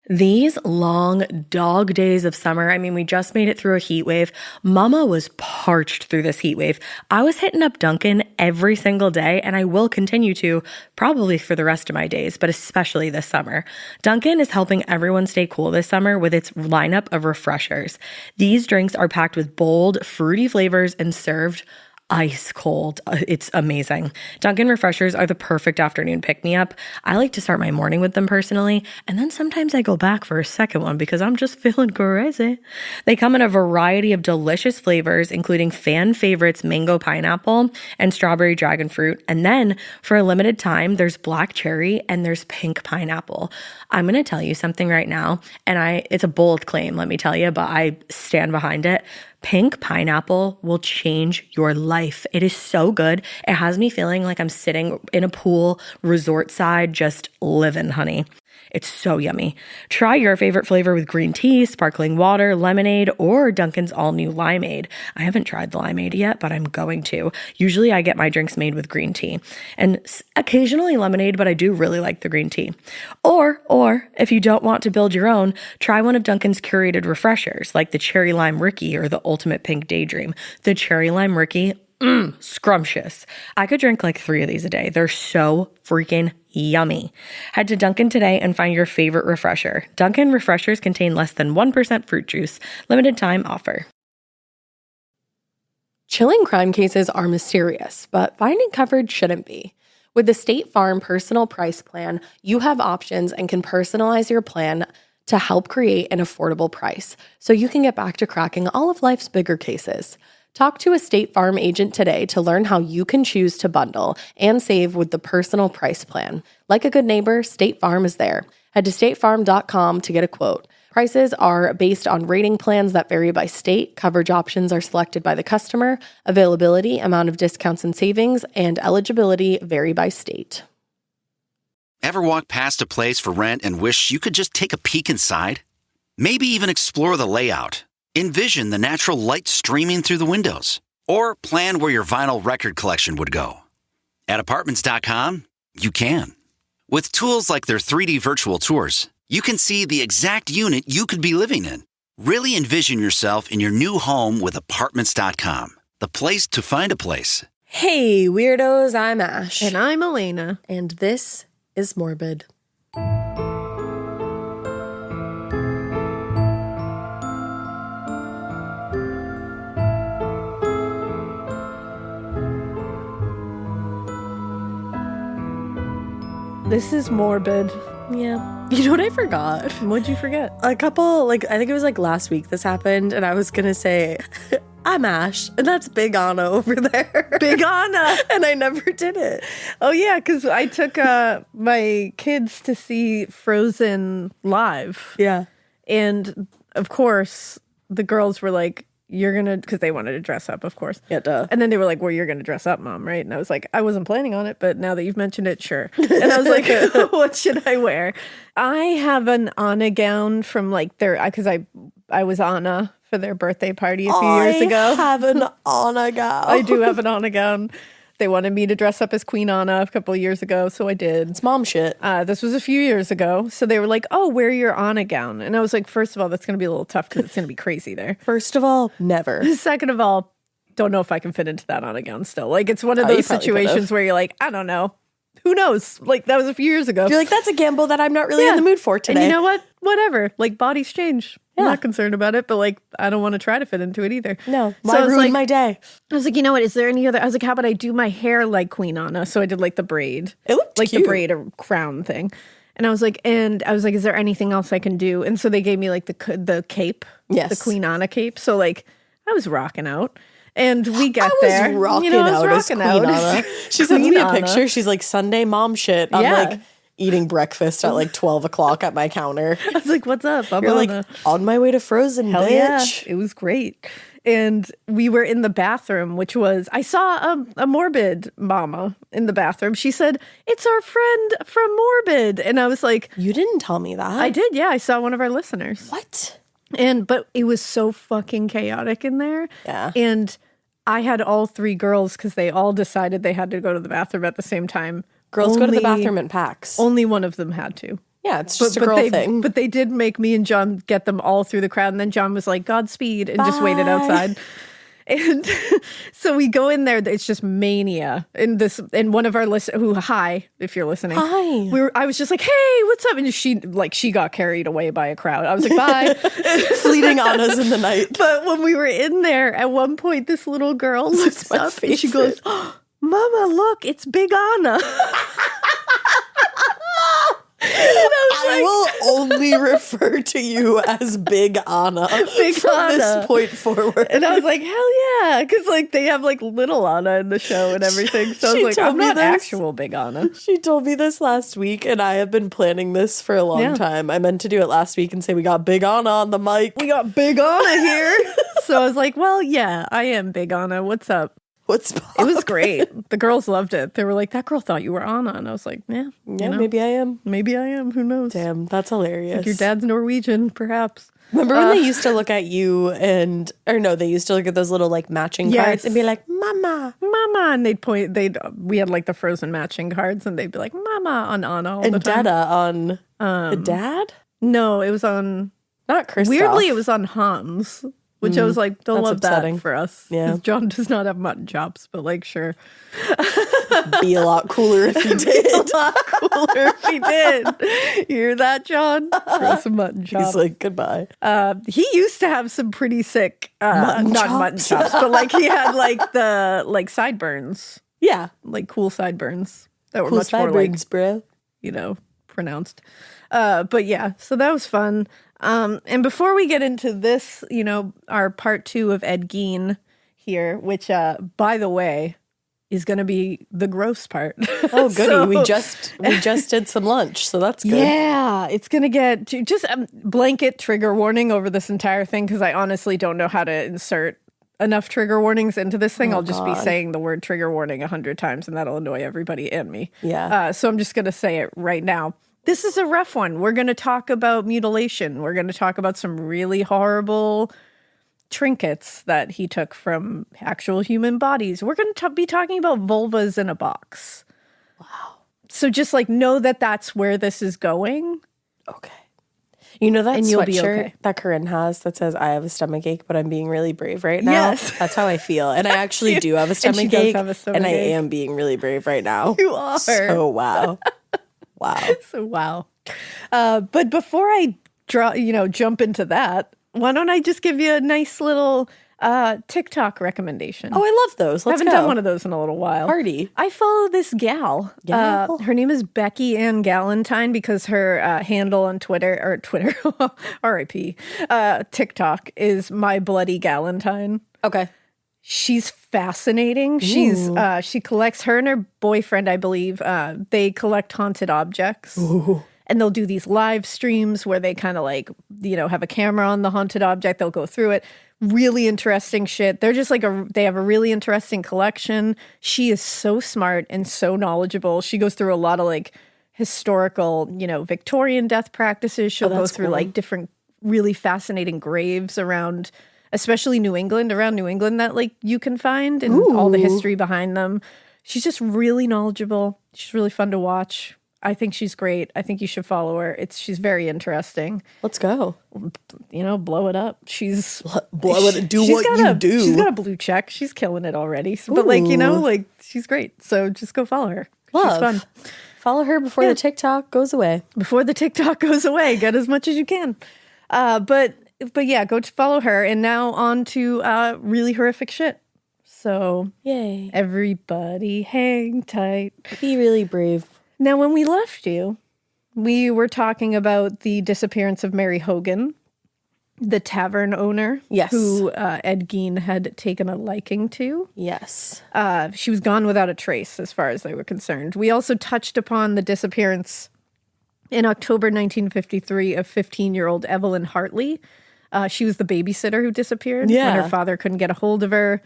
These long dog days of summer, I mean, we just made it through a heat wave. Mama was parched through this heat wave. I was hitting up Dunkin' every single day, and I will continue to probably for the rest of my days, but especially this summer. Dunkin' is helping everyone stay cool this summer with its lineup of refreshers. These drinks are packed with bold, fruity flavors and served ice cold. It's amazing. Dunkin' refreshers are the perfect afternoon pick-me-up. I like to start my morning with them personally, and then sometimes I go back for a second one because I'm just feeling crazy. They come in a variety of delicious flavors, including fan favorites mango pineapple and strawberry dragon fruit. And then for a limited time, there's black cherry and there's pink pineapple. I'm going to tell you something right now, and it's a bold claim, let me tell you, but I stand behind it. Pink pineapple will change your life. It is so good. It has me feeling like I'm sitting in a pool, resort side, just living, honey. It's so yummy. Try your favorite flavor with green tea, sparkling water, lemonade, or Dunkin's all-new limeade. I haven't tried the limeade yet, but I'm going to. Usually I get my drinks made with green tea and occasionally lemonade, but I do really like the green tea. Or if you don't want to build your own, try one of Dunkin's curated refreshers like the Cherry Lime Ricky or the Ultimate Pink Daydream. The Cherry Lime Ricky, scrumptious. I could drink like 3 of these a day. They're so freaking yummy. Head to Dunkin' today and find your favorite refresher. Dunkin' refreshers contain less than 1% fruit juice. Limited time offer. Chilling crime cases are mysterious, but finding coverage shouldn't be. With the State Farm Personal Price Plan, you have options and can personalize your plan to help create an affordable price so you can get back to cracking all of life's bigger cases. Talk to a State Farm agent today to learn how you can choose to bundle and save with the Personal Price Plan. Like a good neighbor, State Farm is there. Head to statefarm.com to get a quote. Prices are based on rating plans that vary by state. Coverage options are selected by the customer. Availability, amount of discounts and savings, and eligibility vary by state. Ever walk past a place for rent and wish you could just take a peek inside? Maybe even explore the layout. Envision the natural light streaming through the windows, or plan where your vinyl record collection would go. At Apartments.com, you can. With tools like their 3D virtual tours, you can see the exact unit you could be living in. Really envision yourself in your new home with Apartments.com, the place to find a place. Hey, weirdos, I'm Ash. And I'm Elena. And this is Morbid. This is morbid. Yeah. You know what I forgot? What'd you forget? I think it was like last week this happened, and I was going to say, I'm Ash, and that's Big Anna over there. Big Anna! And I never did it. Oh, yeah, because I took my kids to see Frozen live. Yeah. And, of course, the girls were like, you're going to, because they wanted to dress up, of course. Yeah, duh. And then they were like, well, you're going to dress up, Mom, right? And I was like, I wasn't planning on it, but now that you've mentioned it, sure. And I was like, what should I wear? I have an Anna gown from like because I was Anna for their birthday party a few years ago. I have an Anna gown. I do have an Anna gown. They wanted me to dress up as Queen Anna a couple of years ago, so I did. It's mom shit. This was a few years ago. So they were like, oh, wear your Anna gown. And I was like, first of all, that's going to be a little tough because it's going to be crazy there. First of all, never. Second of all, don't know if I can fit into that Anna gown still. Like, it's one of those situations where you're like, I don't know. Who knows? Like, that was a few years ago. You're like, that's a gamble that I'm not really in the mood for today. And you know what? Whatever. Like, bodies change. I'm not concerned about it, but like, I don't want to try to fit into it either. No, why ruin my day? I was like, you know what? Is there any other? I was like, how about I do my hair like Queen Anna? So I did like the braid. It looked like cute. the braid or crown thing. And I was like, is there anything else I can do? And so they gave me like the cape, the Queen Anna cape. So like, I was rocking out. And we got there. I was rocking out as Queen Anna. She sends me a picture. She's like, Sunday mom shit. I'm like eating breakfast at like 12 o'clock at my counter. I was like, what's up? You're like, on my way to Frozen, Hell bitch. Yeah. It was great. And we were in the bathroom, which was, I saw a Morbid mama in the bathroom. She said, it's our friend from Morbid. And I was like, you didn't tell me that. I did. Yeah. I saw one of our listeners. What? But it was so fucking chaotic in there. Yeah. And I had all 3 girls because they all decided they had to go to the bathroom at the same time. Girls go to the bathroom in packs. Only one of them had to. Yeah, it's just a girl thing. But they did make me and John get them all through the crowd. And then John was like, Godspeed, and just waited outside. And so we go in there. It's just mania. And one of our listeners, hi, if you're listening. Hi. I was just like, hey, what's up? And she got carried away by a crowd. I was like, bye. Fleeting Annas in the night. But when we were in there, at one point, this little girl looks up and she goes, oh, Mama, look, it's Big Anna. I will only refer to you as Big Anna from this point forward. And I was like, hell yeah. Because like they have like little Anna in the show and everything. So I was like, I'm not actual Big Anna. She told me this last week, and I have been planning this for a long time. I meant to do it last week and say we got Big Anna on the mic. We got Big Anna here. So I was like, well, yeah, I am Big Anna. What's up? What's It was great. The girls loved it. They were like, that girl thought you were Anna. And I was like, yeah, maybe I am. Maybe I am. Who knows? Damn, that's hilarious. Like your dad's Norwegian, perhaps. Remember when they used to look at you they used to look at those little like matching cards and be like, Mama. Mama. And we had like the Frozen matching cards and they'd be like, Mama on Anna all the time. And Dada on the dad? No, it was on, not Kristoff. Weirdly, it was on Hans. Which I was like, they'll love upsetting. that for us. Yeah. John does not have mutton chops, but like, sure. Be a lot cooler if he did. A lot cooler if he did. Hear that, John? Throw some mutton chops. He's like, goodbye. He used to have some pretty sick, mutton chops, but like he had like the like sideburns. Yeah. Like cool sideburns that were cool much more like, bro. Pronounced. But yeah, so that was fun. And before we get into this, our part 2 of Ed Gein here, which, by the way, is going to be the gross part. Oh, goody. We just did some lunch, so that's good. Yeah, it's going to get just a blanket trigger warning over this entire thing because I honestly don't know how to insert enough trigger warnings into this thing. I'll just be saying the word trigger warning 100 times and that'll annoy everybody and me. Yeah. So I'm just going to say it right now. This is a rough one. We're going to talk about mutilation. We're going to talk about some really horrible trinkets that he took from actual human bodies. We're going to be talking about vulvas in a box. Wow. So just like know that that's where this is going. Okay. You know that and you'll sweatshirt be okay. that Corinne has that says, I have a stomachache, but I'm being really brave right now? Yes. That's how I feel. And I actually do have a stomachache, and I am being really brave right now. You are. So wow. Wow. So wow. But before I jump into that, why don't I just give you a nice little TikTok recommendation? Oh, I love those. I haven't done one of those in a little while. Party. I follow this gal. Her name is Becky Ann Galentine because her handle on Twitter, R.I.P. TikTok is My Bloody Galentine. Okay. She's fascinating. She collects, her and her boyfriend, I believe, they collect haunted objects. Ooh. And they'll do these live streams where they kind of like, have a camera on the haunted object. They'll go through it. Really interesting shit. They're just like they have a really interesting collection. She is so smart and so knowledgeable. She goes through a lot of like historical, Victorian death practices. She'll go through like different really fascinating graves around, especially around New England that like you can find and all the history behind them. She's just really knowledgeable. She's really fun to watch. I think she's great. I think you should follow her. She's very interesting. Let's go. Blow it up. She's blow it. Do what you do. She's got a blue check. She's killing it already. So, but she's great. So just go follow her. Love. She's fun. Follow her before the TikTok goes away. Before the TikTok goes away, get as much as you can. But yeah, go to follow her. And now on to really horrific shit. So yay! Everybody, hang tight. Be really brave. Now, when we left you, we were talking about the disappearance of Mary Hogan, the tavern owner, who Ed Gein had taken a liking to. Yes. She was gone without a trace, as far as they were concerned. We also touched upon the disappearance in October 1953 of 15-year-old Evelyn Hartley. She was the babysitter who disappeared when her father couldn't get a hold of her.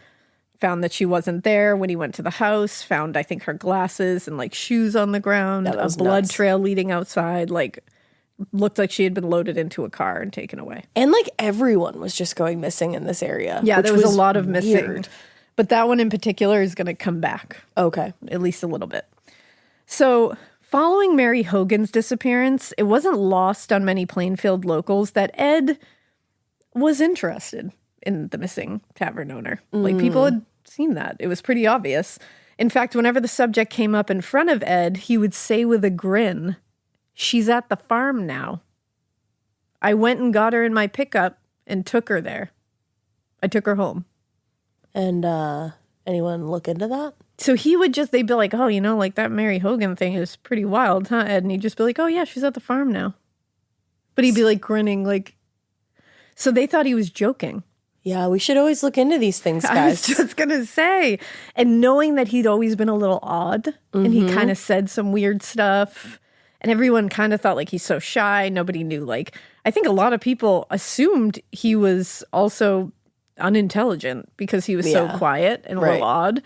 Found that she wasn't there when he went to the house, found, I think, her glasses and like shoes on the ground, a blood trail leading outside, like looked like she had been loaded into a car and taken away. And like everyone was just going missing in this area. Yeah, there was a lot of missing. Weird. But that one in particular is going to come back. Okay. At least a little bit. So Following Mary Hogan's disappearance, it wasn't lost on many Plainfield locals that Ed was interested in the missing tavern owner. Like, people had seen that. It was pretty obvious. In fact, whenever the subject came up in front of Ed, he would say with a grin, "She's at the farm now. I went and got her in my pickup and took her there. I took her home." And anyone look into that? So they'd be like, "Oh, like that Mary Hogan thing is pretty wild, huh, Ed?" And he'd just be like, "Oh, yeah, she's at the farm now." But he'd be like grinning, like, so they thought he was joking. Yeah, we should always look into these things, guys. I was just going to say. And knowing that he'd always been a little odd and he kind of said some weird stuff and everyone kind of thought like he's so shy. Nobody knew. Like, I think a lot of people assumed he was also unintelligent because he was so quiet and a little odd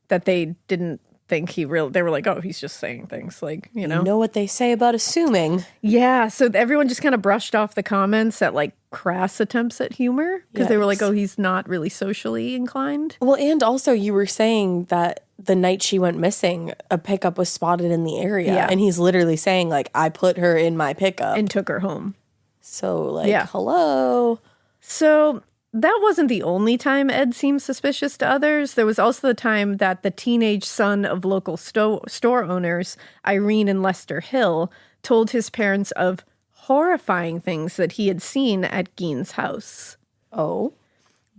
that they didn't think they were like, oh, he's just saying things like, You know what they say about assuming. Yeah, so everyone just kind of brushed off the comments at like crass attempts at humor because they were like, oh, he's not really socially inclined. Well, and also you were saying that the night she went missing, a pickup was spotted in the area. Yeah. And he's literally saying, like, I put her in my pickup. And took her home. So, like, hello. So that wasn't the only time Ed seemed suspicious to others. There was also the time that the teenage son of local store owners, Irene and Lester Hill, told his parents of horrifying things that he had seen at Gein's house. Oh.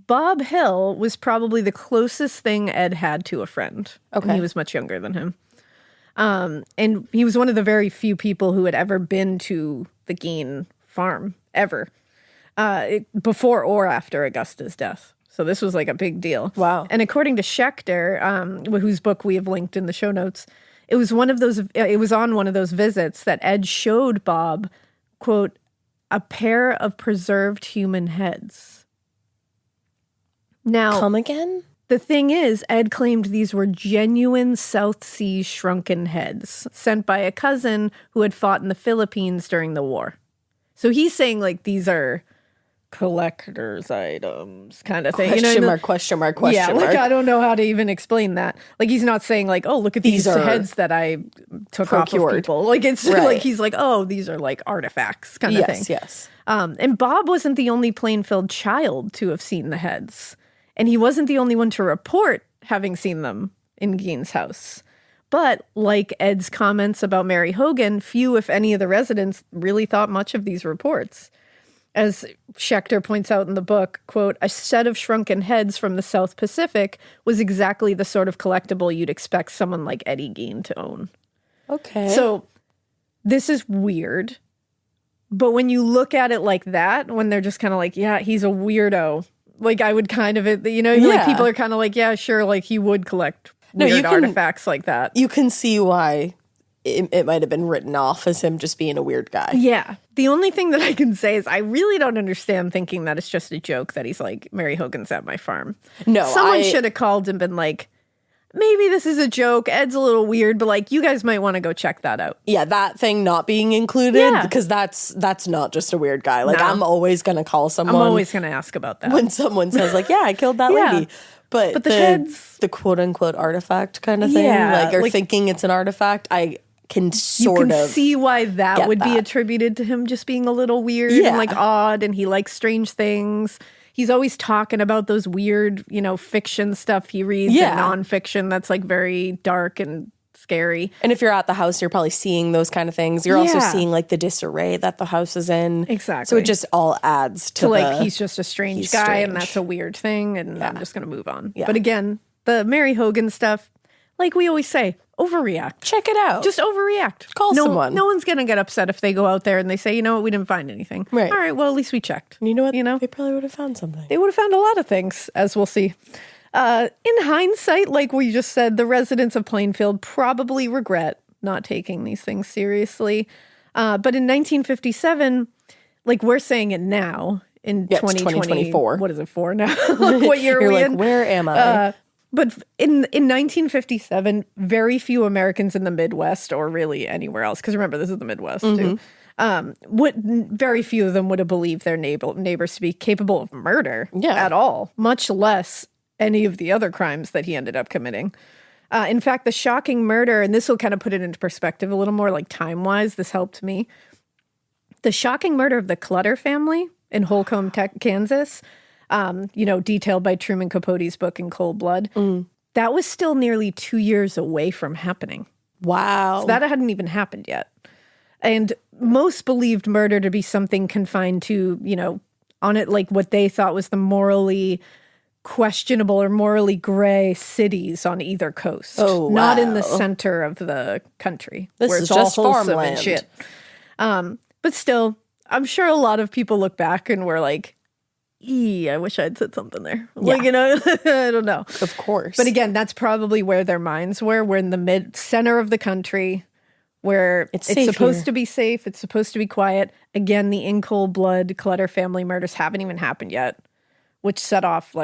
Bob Hill was probably the closest thing Ed had to a friend. Okay. And he was much younger than him. And he was one of the very few people who had ever been to the Gein farm, ever. Before or after Augusta's death. So this was like a big deal. Wow. And according to Schechter, whose book we have linked in the show notes, it was on one of those visits that Ed showed Bob, quote, a pair of preserved human heads. Now, come again? The thing is, Ed claimed these were genuine South Sea shrunken heads sent by a cousin who had fought in the Philippines during the war. So he's saying like these are collector's items kind of thing. Question mark. Yeah, like I don't know how to even explain that. Like he's not saying like, oh, look at these heads that I took off of people. Like it's like he's like, oh, these are like artifacts kind of thing. Yes. And Bob wasn't the only Plainfield child to have seen the heads. And he wasn't the only one to report having seen them in Gein's house. But like Ed's comments about Mary Hogan, few, if any, of the residents really thought much of these reports. As Schechter points out in the book, quote, a set of shrunken heads from the South Pacific was exactly the sort of collectible you'd expect someone like Eddie Gein to own. Okay. So this is weird. But when you look at it like that, when they're just kind of like, yeah, he's a weirdo. Like I would kind of, like people are kind of like, yeah, sure, like he would collect weird artifacts like that. You can see why it might have been written off as him just being a weird guy. Yeah. The only thing that I can say is I really don't understand thinking that it's just a joke that he's like, Mary Hogan's at my farm. No, someone should have called and been like, maybe this is a joke. Ed's a little weird, but like you guys might want to go check that out. Yeah, that thing not being included because that's not just a weird guy. Like I'm always going to call someone. I'm always going to ask about that. When someone says like, yeah, I killed that lady. But the heads, the quote unquote artifact kind of thing, like thinking it's an artifact, I can sort of see why that would be attributed to him just being a little weird and like odd, and he likes strange things. He's always talking about those weird, fiction stuff he reads and nonfiction that's like very dark and scary. And if you're at the house, you're probably seeing those kind of things. You're also seeing like the disarray that the house is in. Exactly. So it just all adds to like he's just a strange guy and that's a weird thing and I'm just going to move on. Yeah. But again, the Mary Hogan stuff, like we always say, overreact. Check it out. Just overreact. Call someone. No one's going to get upset if they go out there and they say, you know what, we didn't find anything. Right. All right, well, at least we checked. You know what? They probably would have found something. They would have found a lot of things, as we'll see. In hindsight, like we just said, the residents of Plainfield probably regret not taking these things seriously. But in 1957, like we're saying it now, in 2024. What is it for now? What year are we in? Where am I? But in 1957, very few Americans in the Midwest, or really anywhere else, because remember, this is the Midwest too, very few of them would have believed their neighbors to be capable of murder at all, much less any of the other crimes that he ended up committing. In fact, the shocking murder, and this will kind of put it into perspective a little more like time-wise, this helped me. The shocking murder of the Clutter family in Holcomb, Kansas, detailed by Truman Capote's book In Cold Blood, that was still nearly 2 years away from happening. Wow. So that hadn't even happened yet. And most believed murder to be something confined to, on it like what they thought was the morally questionable or morally gray cities on either coast. Oh, Not in the wow. center of the country. This where is it's just all wholesome farmland. and shit. But still, I'm sure a lot of people look back and were like, I wish I'd said something there. Like, I don't know. Of course. But again, that's probably where their minds were. We're in the center of the country where it's safe supposed here. to be safe. It's supposed to be quiet. Again, the In Cold Blood Clutter family murders haven't even happened yet, which set off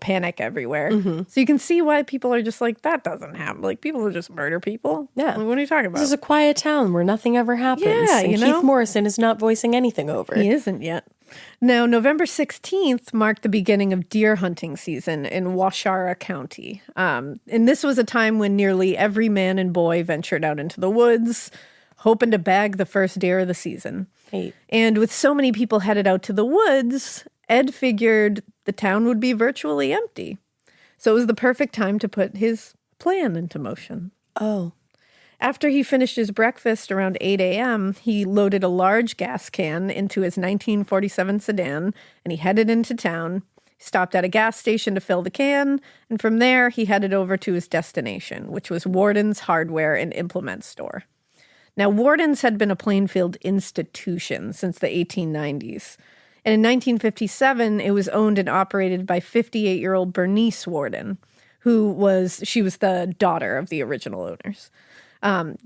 panic everywhere. So you can see why people are just like, that doesn't happen. Like, people will just murder people. Yeah. Like, what are you talking about? This is a quiet town where nothing ever happens. Yeah, and Keith Morrison is not voicing anything over it. He isn't yet. Now, November 16th marked the beginning of deer hunting season in Waushara County. And this was a time when nearly every man and boy ventured out into the woods, hoping to bag the first deer of the season. Hey. And with so many people headed out to the woods, Ed figured the town would be virtually empty. So it was the perfect time to put his plan into motion. Oh. After he finished his breakfast around 8 a.m., he loaded a large gas can into his 1947 sedan, and he headed into town. He stopped at a gas station to fill the can, and from there, he headed over to his destination, which was Worden's Hardware and Implement Store. Now, Worden's had been a Plainfield institution since the 1890s. And in 1957, it was owned and operated by 58-year-old Bernice Worden, she was the daughter of the original owners.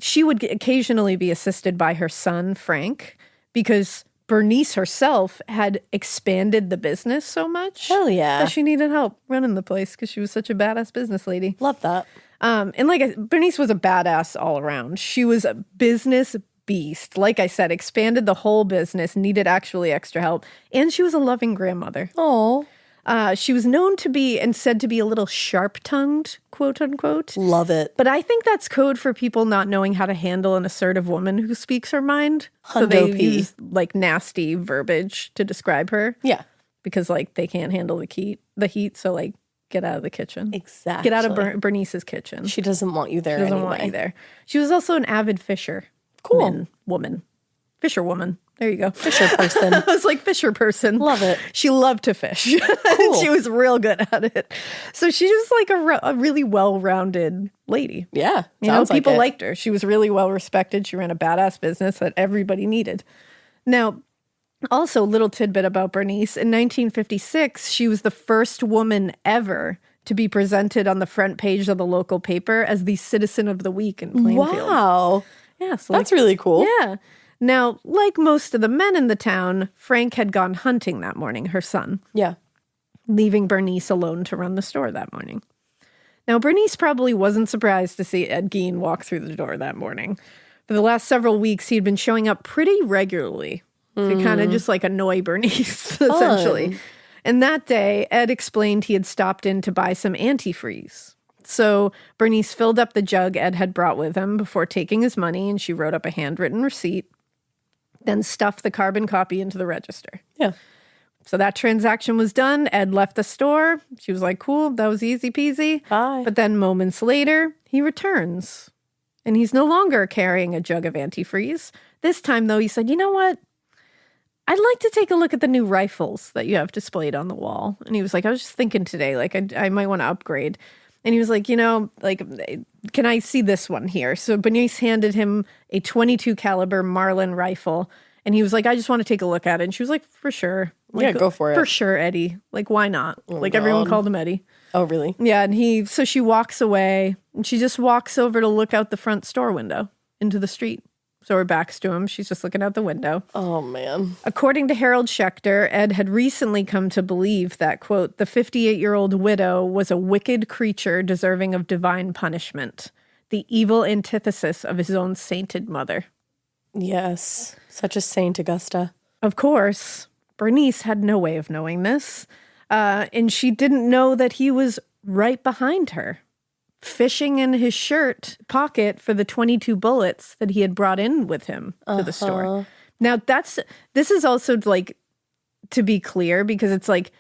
She would occasionally be assisted by her son, Frank, because Bernice herself had expanded the business so much. Hell yeah. That she needed help running the place because she was such a badass business lady. Love that. And Bernice was a badass all around. She was a business beast. Like I said, expanded the whole business, needed actually extra help. And she was a loving grandmother. Oh. She was known to be and said to be a little sharp-tongued, quote unquote. Love it. But I think that's code for people not knowing how to handle an assertive woman who speaks her mind. So Hundo they P. use nasty verbiage to describe her. Yeah. Because they can't handle the heat. So get out of the kitchen. Exactly. Get out of Bernice's kitchen. She doesn't want you there She doesn't anyway. want you there. She was also an avid fisher. Cool. Woman. Fisher woman. There you go. Fisher person. I was like, fisher person. Love it. She loved to fish. Cool. She was real good at it. So she was a really well-rounded lady. Yeah. People liked her. She was really well-respected. She ran a badass business that everybody needed. Now, also, little tidbit about Bernice. In 1956, she was the first woman ever to be presented on the front page of the local paper as the Citizen of the Week in Plainfield. Wow. Yeah, so That's really cool. Yeah. Now, like most of the men in the town, Frank had gone hunting that morning, her son, Yeah. leaving Bernice alone to run the store that morning. Now, Bernice probably wasn't surprised to see Ed Gein walk through the door that morning. For the last several weeks, he'd been showing up pretty regularly to kind of just annoy Bernice, essentially. And that day, Ed explained he had stopped in to buy some antifreeze. So Bernice filled up the jug Ed had brought with him before taking his money, and she wrote up a handwritten receipt, then stuffed the carbon copy into the register. Yeah. So that transaction was done. Ed left the store. She was like, cool, that was easy peasy. Bye. But then moments later, he returns. And he's no longer carrying a jug of antifreeze. This time, though, he said, you know what? I'd like to take a look at the new rifles that you have displayed on the wall. And he was like, I was just thinking today, I might want to upgrade. And he was like, can I see this one here? So Bernice handed him a .22 caliber Marlin rifle. And he was like, I just want to take a look at it. And she was like, for sure. Yeah, go for it. For sure, Eddie. Why not? Everyone called him Eddie. Oh, really? Yeah, and so she walks away, and she just walks over to look out the front store window into the street. So her back's to him. She's just looking out the window. Oh, man. According to Harold Schechter, Ed had recently come to believe that, quote, the 58-year-old widow was a wicked creature deserving of divine punishment, the evil antithesis of his own sainted mother. Yes. Such a saint, Augusta. Of course, Bernice had no way of knowing this, and she didn't know that he was right behind her, fishing in his shirt pocket for the 22 bullets that he had brought in with him to the store. Now, this is also like, to be clear, because it's like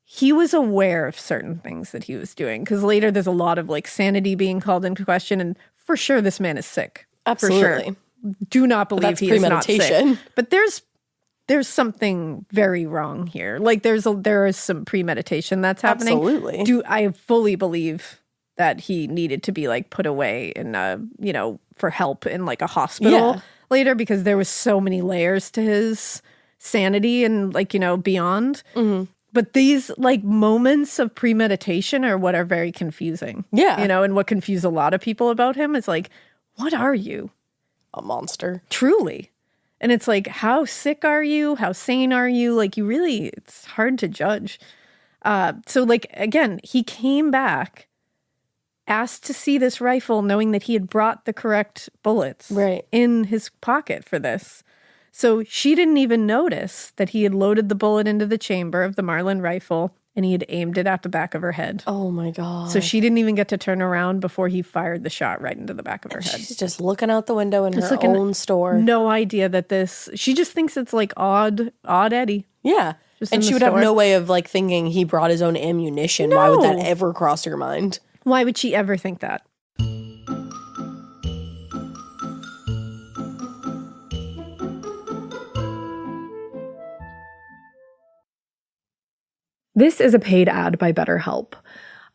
he was aware of certain things that he was doing. Because later there's a lot of like sanity being called into question. And for sure, this man is sick. Absolutely. For sure. Do not believe he is not sick. But there's something very wrong here. Like there is some premeditation that's happening. Absolutely. I fully believe that he needed to be like put away in for help in like a hospital later, because there was so many layers to his sanity and like, beyond. Mm-hmm. But these like moments of premeditation are what are very confusing. Yeah. And what confuse a lot of people about him is like, what are you? A monster. Truly. And it's like, how sick are you? How sane are you? Like, it's hard to judge. So, like, again, he came back, asked to see this rifle, knowing that he had brought the correct bullets in his pocket for this. So she didn't even notice that he had loaded the bullet into the chamber of the Marlin rifle and he had aimed it at the back of her head. Oh, my God. So she didn't even get to turn around before he fired the shot right into the back of her head. She's just looking out the window in her own store. No idea that she just thinks it's like odd Eddie. Yeah. And she would have no way of like thinking he brought his own ammunition. No. Why would that ever cross her mind? Why would she ever think that? This is a paid ad by BetterHelp.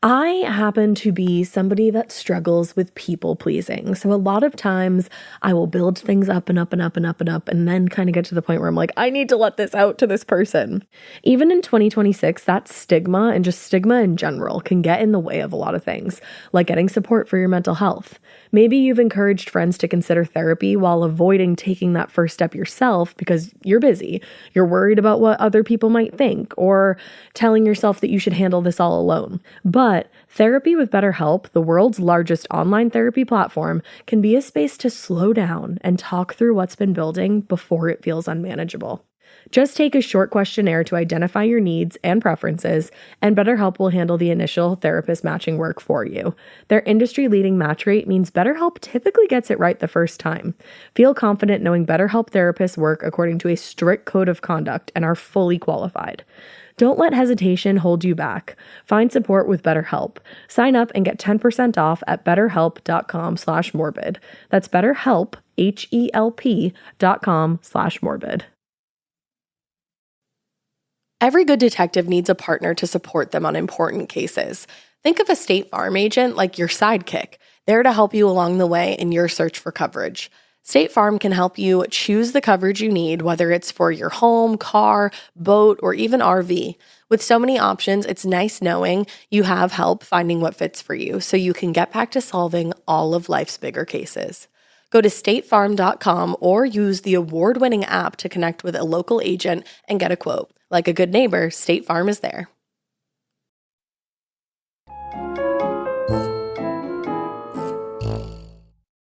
I happen to be somebody that struggles with people pleasing. So a lot of times I will build things up and up and up and up and up and then kind of get to the point where I'm like, I need to let this out to this person. Even in 2026, that stigma and just stigma in general can get in the way of a lot of things, like getting support for your mental health. Maybe you've encouraged friends to consider therapy while avoiding taking that first step yourself because you're busy. You're worried about what other people might think or telling yourself that you should handle this all alone. But therapy with BetterHelp, the world's largest online therapy platform, can be a space to slow down and talk through what's been building before it feels unmanageable. Just take a short questionnaire to identify your needs and preferences, and BetterHelp will handle the initial therapist matching work for you. Their industry-leading match rate means BetterHelp typically gets it right the first time. Feel confident knowing BetterHelp therapists work according to a strict code of conduct and are fully qualified. Don't let hesitation hold you back. Find support with BetterHelp. Sign up and get 10% off at betterhelp.com/morbid. That's BetterHelp, HELP.com/morbid. Every good detective needs a partner to support them on important cases. Think of a State Farm agent like your sidekick, there to help you along the way in your search for coverage. State Farm can help you choose the coverage you need, whether it's for your home, car, boat, or even RV. With so many options, it's nice knowing you have help finding what fits for you so you can get back to solving all of life's bigger cases. Go to statefarm.com or use the award-winning app to connect with a local agent and get a quote. Like a good neighbor, State Farm is there.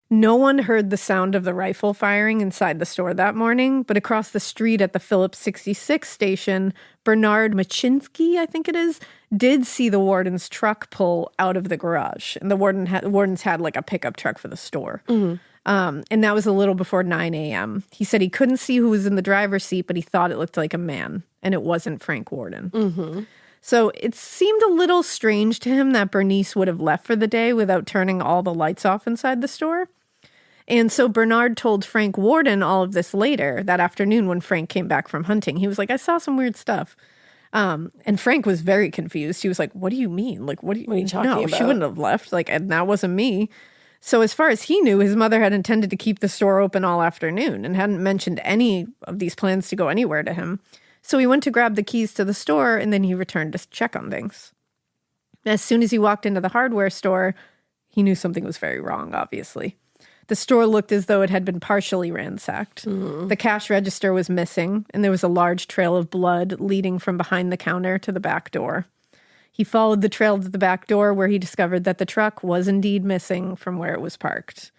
No one heard the sound of the rifle firing inside the store that morning, but across the street at the Phillips 66 station, Bernard Machinsky, I think it is, did see the warden's truck pull out of the garage. And the wardens had like a pickup truck for the store. Mm-hmm. And that was a little before 9 a.m. He said he couldn't see who was in the driver's seat, but he thought it looked like a man, and it wasn't Frank Worden. Mm-hmm. So it seemed a little strange to him that Bernice would have left for the day without turning all the lights off inside the store. And so Bernard told Frank Worden all of this later that afternoon when Frank came back from hunting. He was like, I saw some weird stuff. And Frank was very confused. He was like, what do you mean? Like, what are you talking about? No, she wouldn't have left. Like, and that wasn't me. So as far as he knew, his mother had intended to keep the store open all afternoon and hadn't mentioned any of these plans to go anywhere to him. So he went to grab the keys to the store, and then he returned to check on things. As soon as he walked into the hardware store, he knew something was very wrong, obviously. The store looked as though it had been partially ransacked. Mm. The cash register was missing, and there was a large trail of blood leading from behind the counter to the back door. He followed the trail to the back door where he discovered that the truck was indeed missing from where it was parked.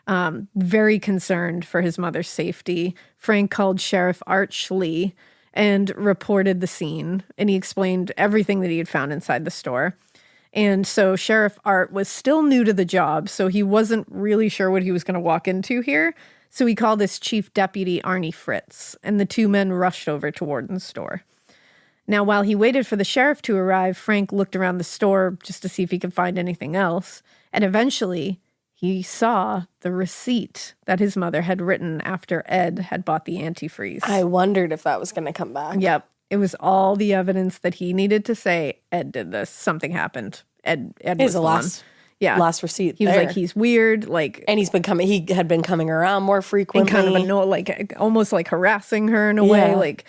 Very concerned for his mother's safety, Frank called Sheriff Arch Lee and reported the scene, and he explained everything that he had found inside the store. And so Sheriff Art was still new to the job, so he wasn't really sure what he was going to walk into here. So he called his chief deputy, Arnie Fritz, and the two men rushed over to Warden's store. Now, while he waited for the sheriff to arrive, Frank looked around the store just to see if he could find anything else. And eventually, he saw the receipt that his mother had written after Ed had bought the antifreeze. I wondered if that was going to come back. Yep. It was all the evidence that he needed to say, Ed did this. Something happened. Ed was the gone. Last receipt. He was like, he's weird. Like, and he had been coming around more frequently. And kind of almost like harassing her in a way. Like,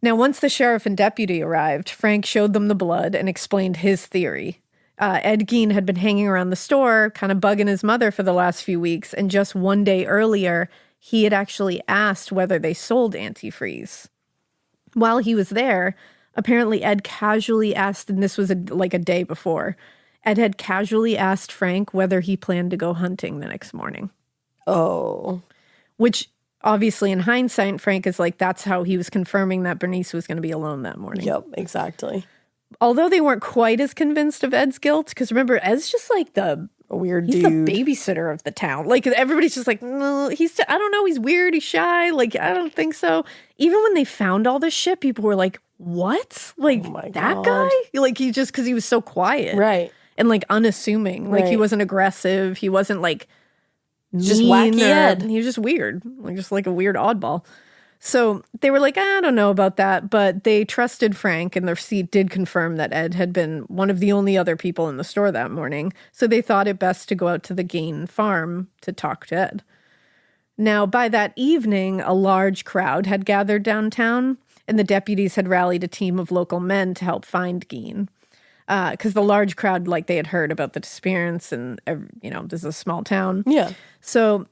now, once the sheriff and deputy arrived, Frank showed them the blood and explained his theory. Ed Gein had been hanging around the store, kind of bugging his mother for the last few weeks. And just one day earlier, he had actually asked whether they sold antifreeze. While he was there, apparently Ed casually asked, and this was a day before, Ed had casually asked Frank whether he planned to go hunting the next morning. Oh. Which, obviously, in hindsight, Frank is like, that's how he was confirming that Bernice was going to be alone that morning. Yep, exactly. Although they weren't quite as convinced of Ed's guilt, because remember, Ed's just like a weird he's dude. the babysitter of the town. Like, everybody's just like, no, I don't know, he's weird, he's shy. Like, I don't think so. Even when they found all this shit, people were like, what? Like, that guy? Like, because he was so quiet. Right. And like unassuming. Like, he wasn't aggressive. He wasn't like just wacky Ed. He was just weird. Like, just like a weird oddball. So they were like, I don't know about that, but they trusted Frank, and the receipt did confirm that Ed had been one of the only other people in the store that morning. So they thought it best to go out to the Gein farm to talk to Ed. Now, by that evening, a large crowd had gathered downtown, and the deputies had rallied a team of local men to help find Gein. Because the large crowd, like, they had heard about the disappearance, and, this is a small town. Yeah. So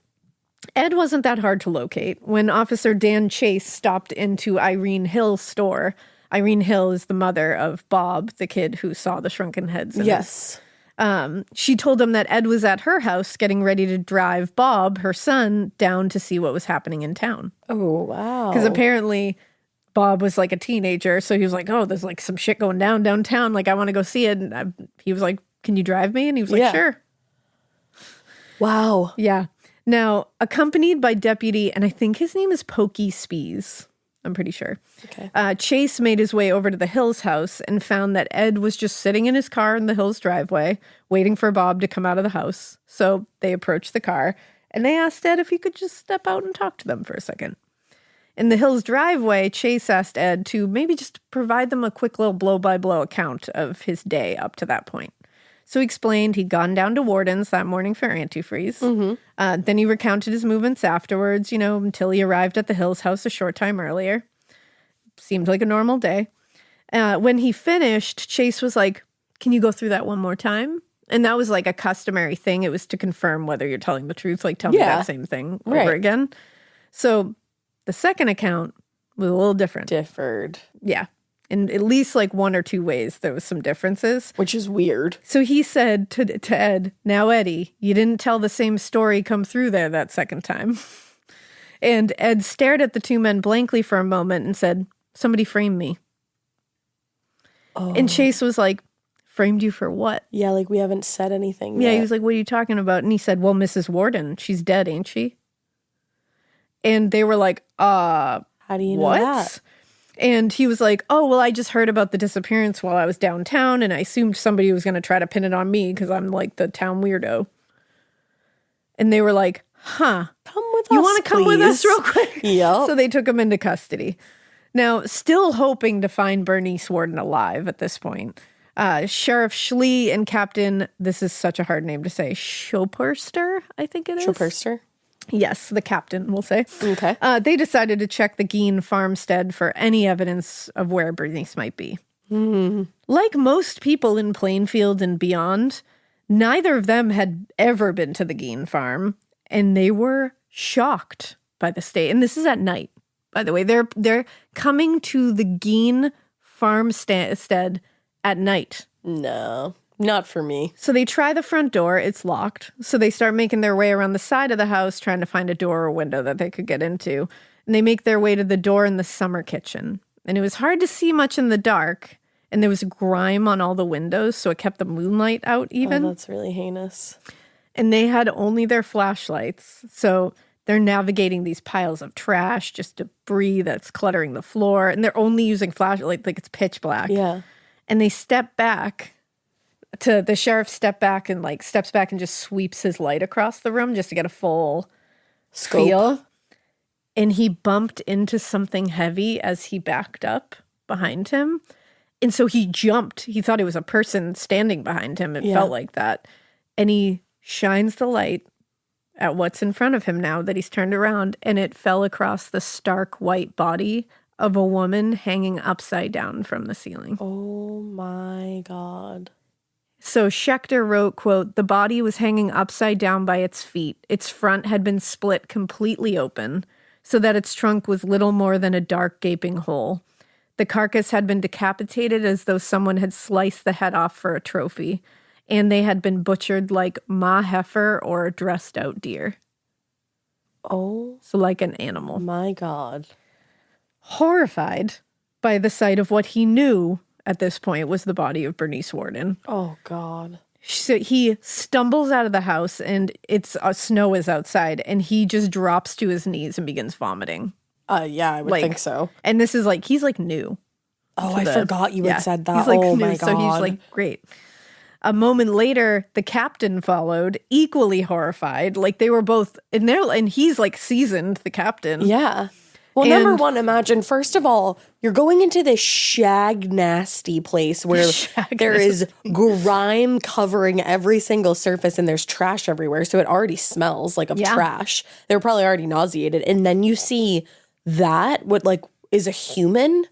Ed wasn't that hard to locate. When Officer Dan Chase stopped into Irene Hill's store, Irene Hill is the mother of Bob, the kid who saw the shrunken heads. Yes. She told him that Ed was at her house getting ready to drive Bob, her son, down to see what was happening in town. Oh, wow. Because apparently Bob was like a teenager, so he was like, oh, there's like some shit going down downtown. Like, I want to go see it. And he was like, can you drive me? And he was like, sure. Wow. Yeah. Now, accompanied by deputy, and I think his name is Pokey Spees, I'm pretty sure. Okay. Chase made his way over to the Hills house and found that Ed was just sitting in his car in the Hills driveway, waiting for Bob to come out of the house. So they approached the car, and they asked Ed if he could just step out and talk to them for a second. In the Hills driveway, Chase asked Ed to maybe just provide them a quick little blow-by-blow account of his day up to that point. So he explained he'd gone down to Warden's that morning for antifreeze. Mm-hmm. Then he recounted his movements afterwards, until he arrived at the Hills house a short time earlier. Seemed like a normal day. When he finished, Chase was like, can you go through that one more time? And that was like a customary thing. It was to confirm whether you're telling the truth, like tell me that same thing over again. So the second account was a little different. Differed. Yeah. In at least like one or two ways, there was some differences. Which is weird. So he said to Ed, now, Eddie, you didn't tell the same story come through there that second time. And Ed stared at the two men blankly for a moment and said, somebody framed me. Oh. And Chase was like, framed you for what? Yeah, like we haven't said anything yet. yet. He was like, what are you talking about? And he said, well, Mrs. Worden, she's dead, ain't she? And they were like, how do you know that? And he was like, oh, well, I just heard about the disappearance while I was downtown, and I assumed somebody was going to try to pin it on me because I'm like the town weirdo. And they were like, huh. Come with us, you want to come with us real quick? Yep. So they took him into custody. Now, still hoping to find Bernice Worden alive at this point, Sheriff Schlee and Captain, this is such a hard name to say, Schoperster, I think it is. Schoperster? Yes, the captain, we'll say. Okay. They decided to check the Gein farmstead for any evidence of where Bernice might be. Mm. Like most people in Plainfield and beyond, neither of them had ever been to the Gein farm, and they were shocked by the state. And this is at night, by the way. They're coming to the Gein farmstead at night. No. Not for me. So they try the front door. It's locked. So they start making their way around the side of the house, trying to find a door or window that they could get into. And they make their way to the door in the summer kitchen. And it was hard to see much in the dark. And there was grime on all the windows, so it kept the moonlight out even. Oh, that's really heinous. And they had only their flashlights. So they're navigating these piles of trash, just debris that's cluttering the floor. And they're only using flashlight, like it's pitch black. Yeah. And they step back the sheriff steps back and just sweeps his light across the room just to get a full Scope. feel. And he bumped into something heavy as he backed up behind him. And so he jumped. He thought it was a person standing behind him. It felt like that. And he shines the light at what's in front of him now that he's turned around, and it fell across the stark white body of a woman hanging upside down from the ceiling. Oh my God. So Schechter wrote, quote, "The body was hanging upside down by its feet. Its front had been split completely open so that its trunk was little more than a dark gaping hole. The carcass had been decapitated as though someone had sliced the head off for a trophy, and they had been butchered like ma heifer or a dressed out deer." Oh So like an animal. my God. Horrified by the sight of what he knew at this point was the body of Bernice Worden. Oh God. So he stumbles out of the house, and snow is outside, and he just drops to his knees and begins vomiting. Yeah, I would think so. And this is like, he's like new. Oh, I forgot you had said that. He's like oh new, my God. so he's like, great. A moment later, the captain followed, equally horrified. Like they were both in there, and he's like seasoned, the captain. Yeah. Well, number one, imagine, first of all, you're going into this shag nasty place where there is grime covering every single surface and there's trash everywhere. So it already smells like of trash. They were probably already nauseated. And then you see that, what like is a human.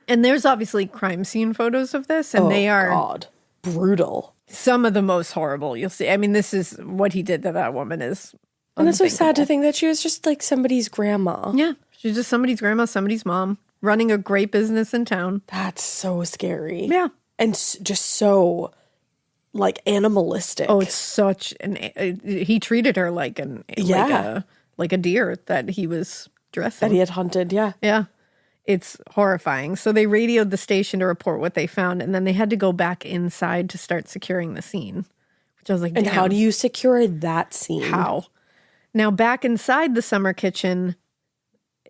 And there's obviously crime scene photos of this, and they are God. Brutal. some of the most horrible you'll see. I mean, this is what he did to that woman is And that's so sad to unthinkable. think that she was just like somebody's grandma. Yeah. She's just somebody's grandma, somebody's mom, running a great business in town. That's so scary. Yeah. And just so like animalistic. Oh, it's such an. He treated her like like a deer that he was dressing. that he had hunted. Yeah. Yeah, it's horrifying. So they radioed the station to report what they found, and then they had to go back inside to start securing the scene. Which I was like, And damn, how do you secure that scene? how? Now back inside the summer kitchen,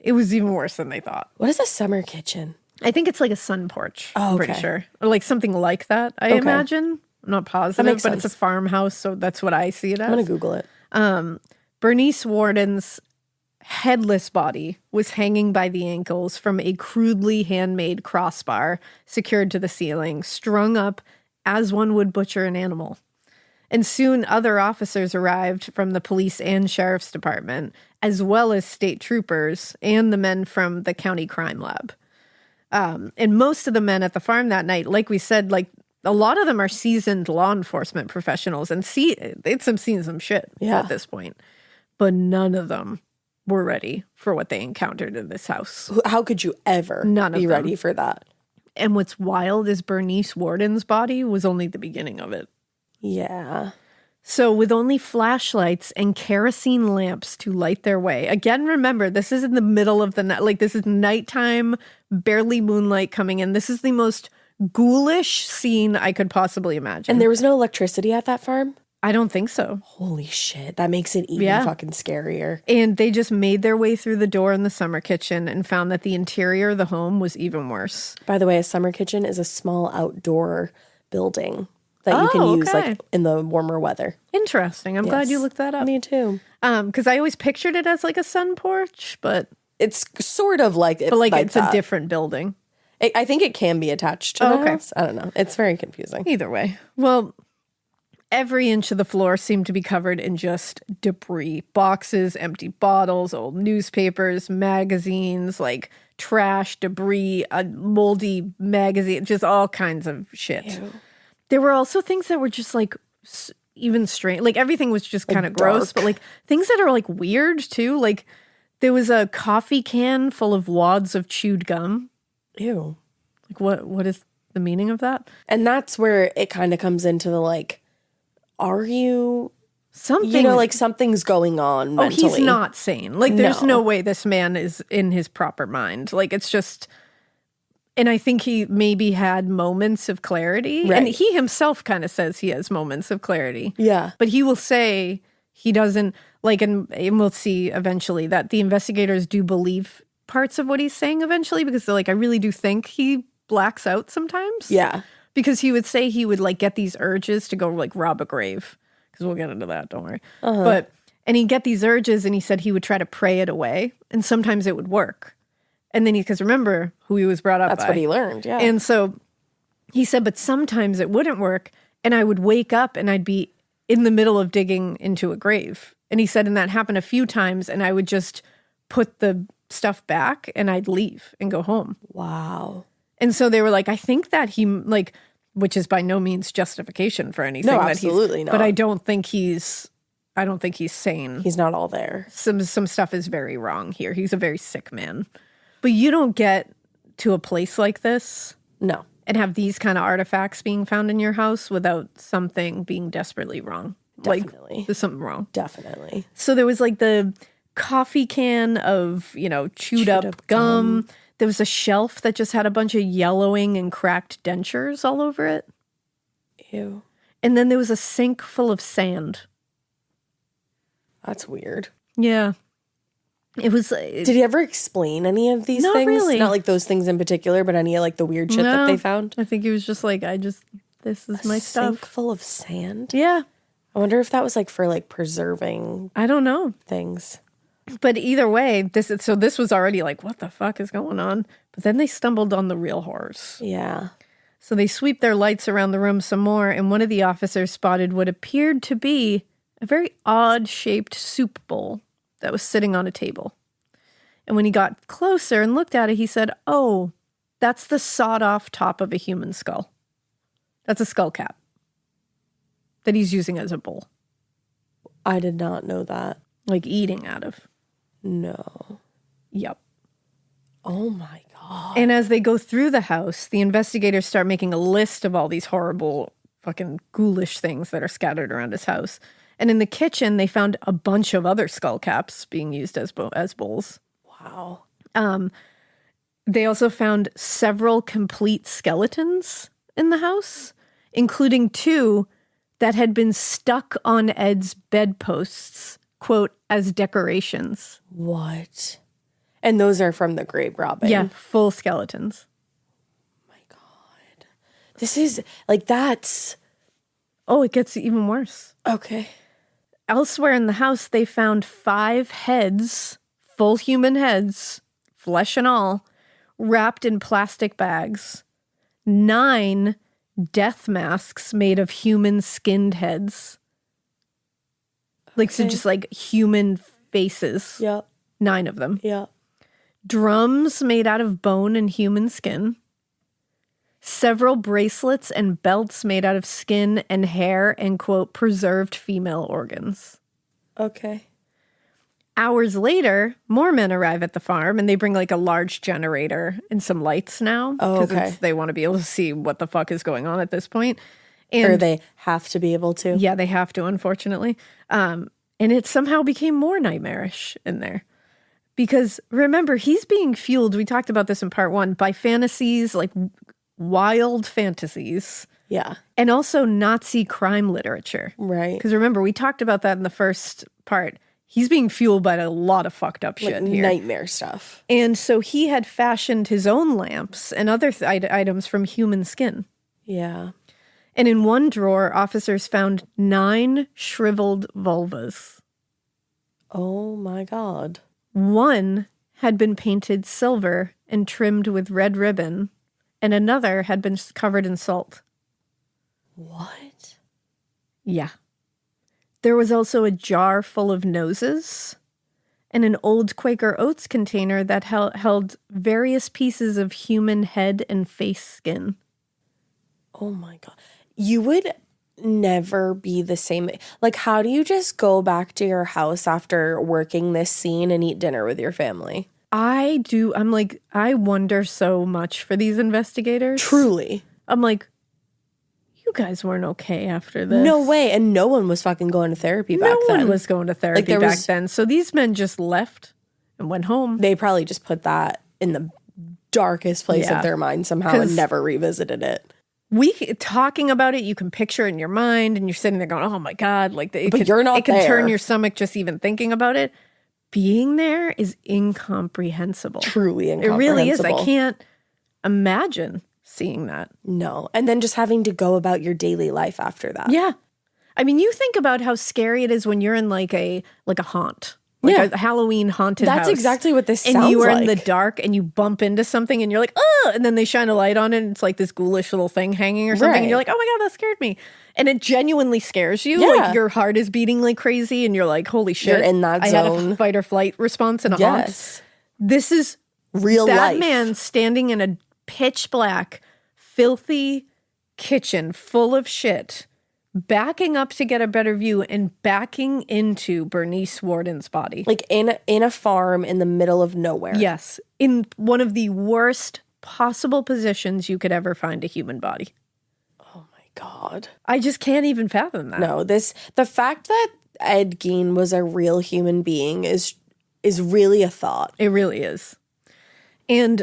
it was even worse than they thought. What is a summer kitchen? I think it's like a sun porch. Oh, I'm pretty okay. sure, or like something like that. I imagine. I'm not positive, makes but it's a sense. farmhouse, so that's what I see it as. I'm going to Google it. Bernice Worden's headless body was hanging by the ankles from a crudely handmade crossbar secured to the ceiling, strung up as one would butcher an animal. And soon other officers arrived from the police and sheriff's department, as well as state troopers and the men from the county crime lab. And most of the men at the farm that night, like we said, like a lot of them are seasoned law enforcement professionals and they'd seen some shit at this point. But none of them were ready for what they encountered in this house. How could you ever None of be them. ready for that? And what's wild is Bernice Worden's body was only the beginning of it. Yeah. So with only flashlights and kerosene lamps to light their way. Again, remember, this is in the middle of the night. Like this is nighttime, barely moonlight coming in. This is the most ghoulish scene I could possibly imagine. And there was no electricity at that farm? I don't think so. Holy shit. That makes it even fucking scarier. And they just made their way through the door in the summer kitchen and found that the interior of the home was even worse. By the way, a summer kitchen is a small outdoor building that you can use like in the warmer weather. Interesting. I'm glad you looked that up. Me too. Because I always pictured it as like a sun porch, but It's sort of like it. but like it's that. a different building. I think it can be attached to the house. I don't know. It's very confusing. Either way. Well, every inch of the floor seemed to be covered in just debris. Boxes, empty bottles, old newspapers, magazines, like trash, debris, a moldy magazine, just all kinds of shit. Ew. There were also things that were just like even strange. Like everything was just kind of gross, but like things that are like weird too. Like there was a coffee can full of wads of chewed gum. Ew. Like what is the meaning of that? And that's where it kind of comes into the like, are you, Something, like something's going on mentally. he's not sane. Like there's No. no way this man is in his proper mind. Like it's just And I think he maybe had moments of clarity. Right. And he himself kind of says he has moments of clarity. Yeah. But he will say he doesn't, like, and we'll see eventually that the investigators do believe parts of what he's saying eventually, because they're like, I really do think he blacks out sometimes. Yeah. Because he would say he would, like, get these urges to go, like, rob a grave. Because we'll get into that, don't worry. And he'd get these urges, and he said he would try to pray it away. And sometimes it would work. And then because remember who he was brought up by. That's what he learned, yeah. And so he said, but sometimes it wouldn't work. And I would wake up and I'd be in the middle of digging into a grave. And he said, and that happened a few times. And I would just put the stuff back and I'd leave and go home. Wow. And so they were like, I think that he, like, which is by no means justification for anything. No, that absolutely not. But I don't think he's sane. He's not all there. Some stuff is very wrong here. He's a very sick man. But you don't get to a place like this No. and have these kind of artifacts being found in your house without something being desperately wrong. Definitely. Like, there's something wrong. Definitely. So there was like the coffee can of, chewed up gum. There was a shelf that just had a bunch of yellowing and cracked dentures all over it. Ew. And then there was a sink full of sand. That's weird. Yeah. It was. Did he ever explain any of these Not things? really. Not like those things in particular, but any of like the weird shit that they found? I think he was just like, this is my stuff. Sink full of sand? Yeah. I wonder if that was like for like preserving I don't know. things. But either way, this was already like, what the fuck is going on? But then they stumbled on the real horrors. Yeah. So they sweep their lights around the room some more, and one of the officers spotted what appeared to be a very odd-shaped soup bowl that was sitting on a table. And when he got closer and looked at it, he said, oh, that's the sawed-off top of a human skull. That's a skull cap that he's using as a bowl, I did not know that. like eating out of. No. Yep. Oh my God. And as they go through the house, the investigators start making a list of all these horrible, fucking ghoulish things that are scattered around his house. And in the kitchen, they found a bunch of other skull caps being used as bowls. Wow. They also found several complete skeletons in the house, including 2 that had been stuck on Ed's bedposts, quote, as decorations. What? And those are from the grave robbing? Yeah, full skeletons. My God. This is, like, that's... Oh, it gets even worse. Okay. Elsewhere in the house, they found 5 heads, full human heads, flesh and all, wrapped in plastic bags. 9 death masks made of human skinned heads. Like, so just like human faces. Yep. 9 of them. Yep. Drums made out of bone and human skin. Several bracelets and belts made out of skin and hair and, quote, preserved female organs. Okay. Hours later, more men arrive at the farm and they bring like a large generator and some lights now. Oh, okay. They want to be able to see what the fuck is going on at this point. Or they have to be able to. Yeah, they have to, unfortunately. And it somehow became more nightmarish in there. Because remember, he's being fueled, we talked about this in part 1, by fantasies, like wild fantasies. Yeah. And also Nazi crime literature. Right. Because remember, we talked about that in the first part. He's being fueled by a lot of fucked up shit here. Nightmare stuff. And so he had fashioned his own lamps and other items from human skin. Yeah. And in one drawer, officers found 9 shriveled vulvas. Oh my God. One had been painted silver and trimmed with red ribbon, and another had been covered in salt. What? Yeah. There was also a jar full of noses and an old Quaker Oats container that held various pieces of human head and face skin. Oh my God. You would never be the same. Like, how do you just go back to your house after working this scene and eat dinner with your family? I wonder so much for these investigators. Truly. I'm like, you guys weren't okay after this. No way. And no one was fucking going to therapy back then. No one was going to therapy back then. So these men just left and went home. They probably just put that in the darkest place Yeah. of their mind somehow and never revisited it. Talking about it, you can picture it in your mind, and you're sitting there going, "Oh my god!" Like, you're not It can there. turn your stomach just even thinking about it. Being there is incomprehensible. Truly It incomprehensible. really is. I can't imagine seeing that. No. And then just having to go about your daily life after that. Yeah, I mean, you think about how scary it is when you're in like a haunt. Like a Halloween haunted house. That's exactly what this and sounds you are like. in the dark and you bump into something and you're like, oh, and then they shine a light on it and it's like this ghoulish little thing hanging or something. Right. And you're like, oh my God, that scared me. And it genuinely scares you. Yeah. Like your heart is beating like crazy and you're like, holy shit. You're in that I had zone. a fight or flight response in a Yes. haunt. This is Real that life. man standing in a pitch black, filthy kitchen full of shit, backing up to get a better view and backing into Bernice Worden's body. Like in a farm in the middle of nowhere. Yes, in one of the worst possible positions you could ever find a human body. Oh my God. I just can't even fathom that. No, the fact that Ed Gein was a real human being is really a thought. It really is. And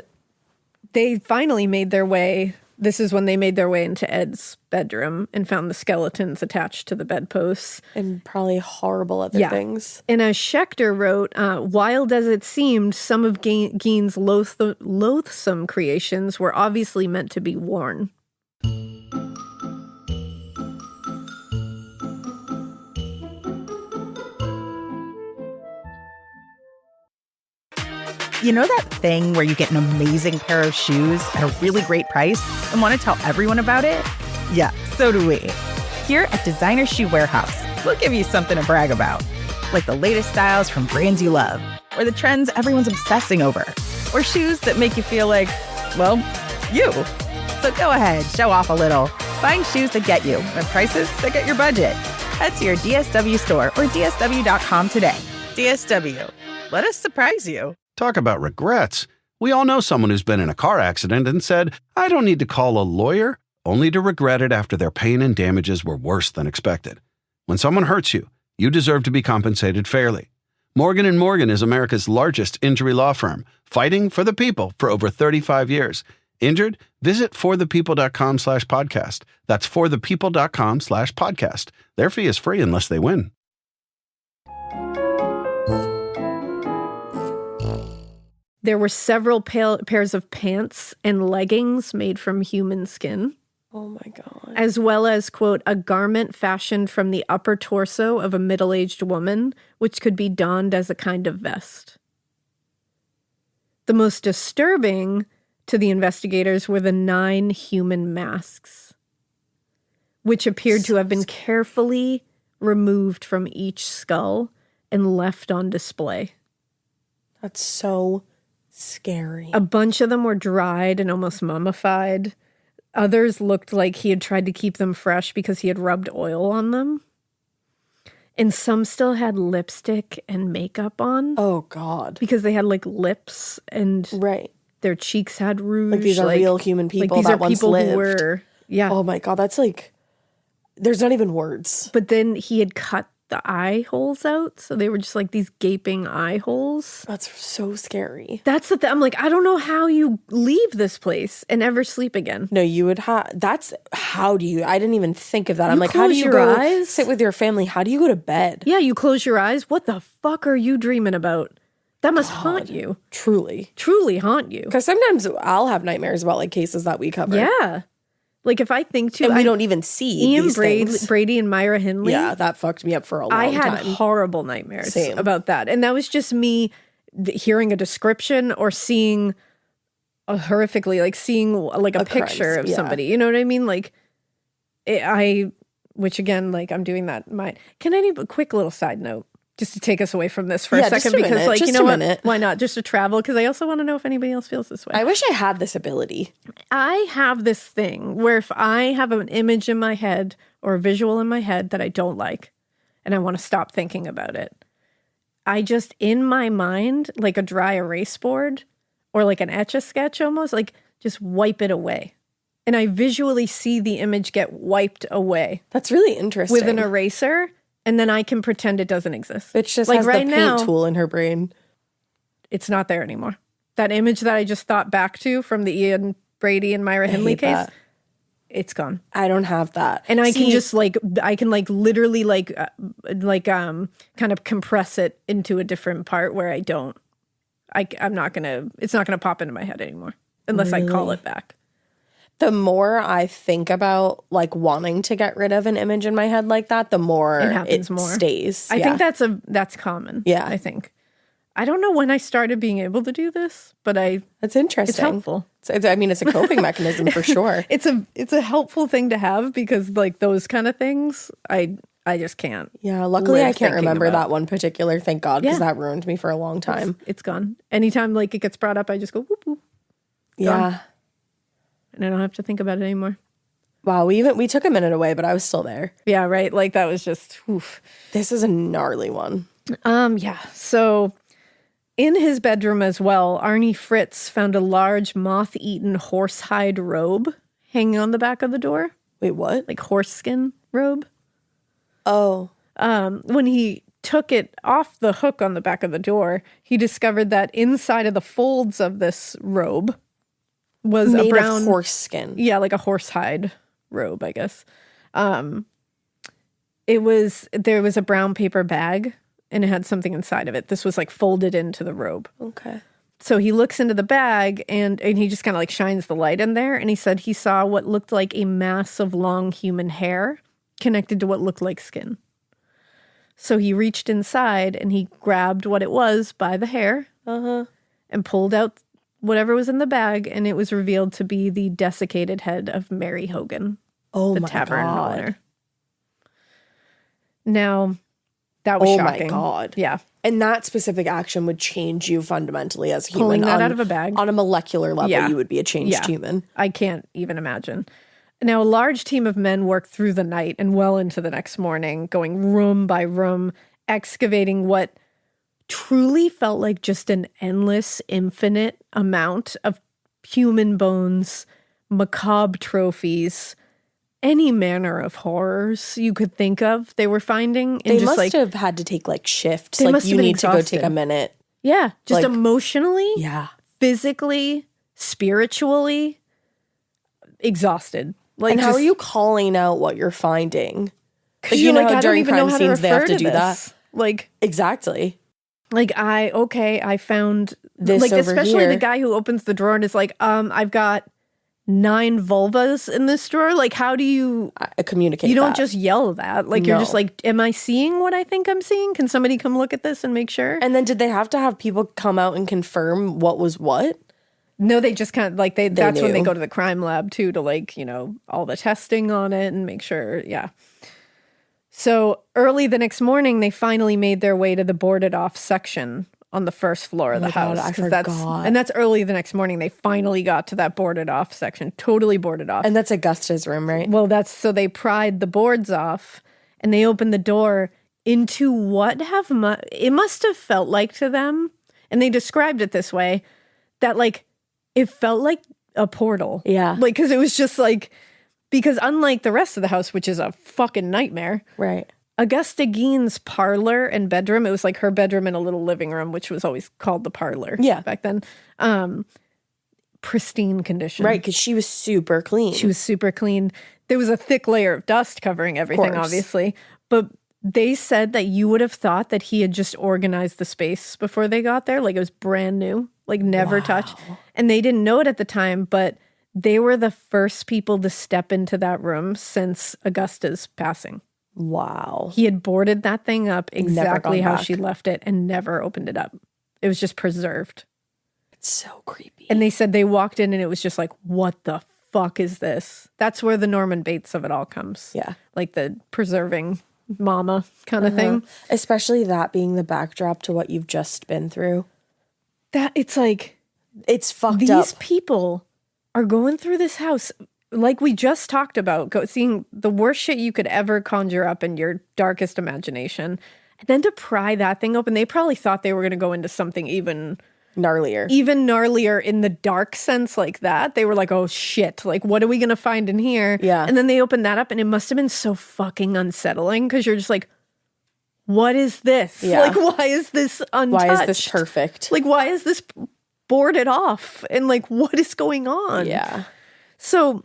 they finally made their way. This is when they made their way into Ed's bedroom and found the skeletons attached to the bedposts. And probably horrible other things. And as Schechter wrote, wild as it seemed, some of Gein's loathsome creations were obviously meant to be worn. You know that thing where you get an amazing pair of shoes at a really great price and want to tell everyone about it? Yeah, so do we. Here at Designer Shoe Warehouse, we'll give you something to brag about, like the latest styles from brands you love, or the trends everyone's obsessing over, or shoes that make you feel like, well, you. So go ahead, show off a little. Find shoes that get you at prices that get your budget. Head to your DSW store or DSW.com today. DSW, let us surprise you. Talk about regrets. We all know someone who's been in a car accident and said, I don't need to call a lawyer, only to regret it after their pain and damages were worse than expected. When someone hurts you, you deserve to be compensated fairly. Morgan & Morgan is America's largest injury law firm, fighting for the people for over 35 years. Injured? Visit forthepeople.com/podcast. That's forthepeople.com/podcast. Their fee is free unless they win. There were several pairs of pants and leggings made from human skin, Oh my God. as well as, quote, a garment fashioned from the upper torso of a middle-aged woman, which could be donned as a kind of vest. The most disturbing to the investigators were the 9 human masks, which appeared to have been carefully removed from each skull and left on display. That's so scary. A bunch of them were dried and almost mummified. Others looked like he had tried to keep them fresh because he had rubbed oil on them. And some still had lipstick and makeup on Oh God. because they had like lips and Right. their cheeks had rouge. Like these are real human people these that are once people lived. who were, yeah. Oh my God. That's like, there's not even words. But then he had cut the eye holes out. So they were just like these gaping eye holes. That's so scary. That's the thing. I'm like, I don't know how you leave this place and ever sleep again. No, you would have, how do you, I didn't even think of that. I'm You like, how do close you your go eyes? sit with your family? How do you go to bed? Yeah, you close your eyes. What the fuck are you dreaming about? That must haunt you. Truly. Truly haunt you. Because sometimes I'll have nightmares about like cases that we cover. Yeah. Like if I think to, And we don't even see Ian these things. Brady and Myra Hindley. Yeah, that fucked me up for a long I had time. horrible nightmares Same. about that. And that was just me hearing a description or seeing horrifically, like seeing like a picture crimes, of yeah. somebody. You know what I mean? Like which again, like I'm doing that. Can I do a quick little side note? Just to take us away from this for Yeah, a just second, a because minute, like, you just know a what? minute. Why not? Just to travel. Because I also want to know if anybody else feels this way. I wish I had this ability. I have this thing where if I have an image in my head or a visual in my head that I don't like and I want to stop thinking about it, I just, in my mind, like a dry erase board or like an Etch-a-Sketch almost, like just wipe it away. And I visually see the image get wiped away That's really interesting. with an eraser, and then I can pretend it doesn't exist. Bitch just like has right the now, paint tool in her brain. it's not there anymore. that image that I just thought back to from the Ian Brady and Myra Hindley case, that. it's gone. I don't have that. And I can just literally kind of compress it into a different part where I don't. I'm not gonna. It's not gonna pop into my head anymore unless I call it back. The more I think about like wanting to get rid of an image in my head like that, the more it stays. I think that's common. Yeah, I think. I don't know when I started being able to do this, but that's interesting. It's helpful. It's a coping mechanism for sure. It's a helpful thing to have because like those kind of things, I just can't. Yeah, luckily I can't remember that one particular. Thank God, because that ruined me for a long time. It's gone. Anytime like it gets brought up, I just go whoop whoop. Yeah, and I don't have to think about it anymore. Wow, we took a minute away, but I was still there. Yeah, right. Like that was just oof. This is a gnarly one. Yeah. So in his bedroom as well, Arnie Fritz found a large moth-eaten horsehide robe hanging on the back of the door. Wait, what? Like horse skin robe. Oh. When he took it off the hook on the back of the door, he discovered that inside of the folds of this robe was made a brown of horse skin. Yeah, like a horsehide robe, I guess. There was a brown paper bag and it had something inside of it. This was like folded into the robe. Okay. So he looks into the bag and he just kind of like shines the light in there. And he said he saw what looked like a mass of long human hair connected to what looked like skin. So he reached inside and he grabbed what it was by the hair and pulled out whatever was in the bag. And it was revealed to be the desiccated head of Mary Hogan, the tavern owner. Now, that was shocking. Oh my God. Yeah. And that specific action would change you fundamentally as a human. Pulling that out of a bag. On a molecular level, you would be a changed human. I can't even imagine. Now, a large team of men worked through the night and well into the next morning, going room by room, excavating what truly felt like just an endless, infinite amount of human bones, macabre trophies, any manner of horrors you could think of they were finding. They must have had to take like shifts. Like you need to go take a minute. Yeah. Just emotionally, physically, spiritually exhausted. Like, and how are you calling out what you're finding? Like, you know how during crime scenes they have to do that? Like, exactly. Like I found this like over especially here. The guy who opens the drawer and is like, I've got 9 vulvas in this drawer. Like, how do you communicate? You don't just yell that. Like, No. you're just like, am I seeing what I think I'm seeing? Can somebody come look at this and make sure? And then did they have to have people come out and confirm what was what? No, they just kind of like that's when they knew. go to the crime lab too to like, you know, all the testing on it and make sure. Yeah. So early the next morning, they finally made their way to the boarded off section on the first floor of the house. God, I 'cause forgot. That's early the next morning. They finally got to that boarded off section, totally boarded off. And that's Augusta's room, right? Well, so they pried the boards off and they opened the door into what it must have felt like to them. And they described it this way, that like, it felt like a portal. Yeah. Like, because it was just like, because unlike the rest of the house, which is a fucking nightmare. Right. Augusta Gein's parlor and bedroom, it was like her bedroom and a little living room, which was always called the parlor. Yeah. Back then. Pristine condition. Right, because she was super clean. She was super clean. There was a thick layer of dust covering everything, obviously. But they said that you would have thought that he had just organized the space before they got there. Like it was brand new, like never touched. And they didn't know it at the time, but they were the first people to step into that room since Augusta's passing. Wow. He had boarded that thing up exactly gone how back. she left it and never opened it up. It was just preserved. It's so creepy. And they said they walked in and it was just like, what the fuck is this? That's where the Norman Bates of it all comes. Yeah. Like the preserving mama kind of thing. Especially that being the backdrop to what you've just been through. That it's like, it's fucked these up. people are going through this house like we just talked about, seeing the worst shit you could ever conjure up in your darkest imagination. And then to pry that thing open, they probably thought they were going to go into something even gnarlier in the dark sense like that. They were like, oh shit, like what are we going to find in here? Yeah. And then they opened that up and it must have been so fucking unsettling because you're just like, what is this? Yeah. Like, why is this untouched? Why is this perfect? Like, why is this boarded off. And like, what is going on? Yeah. So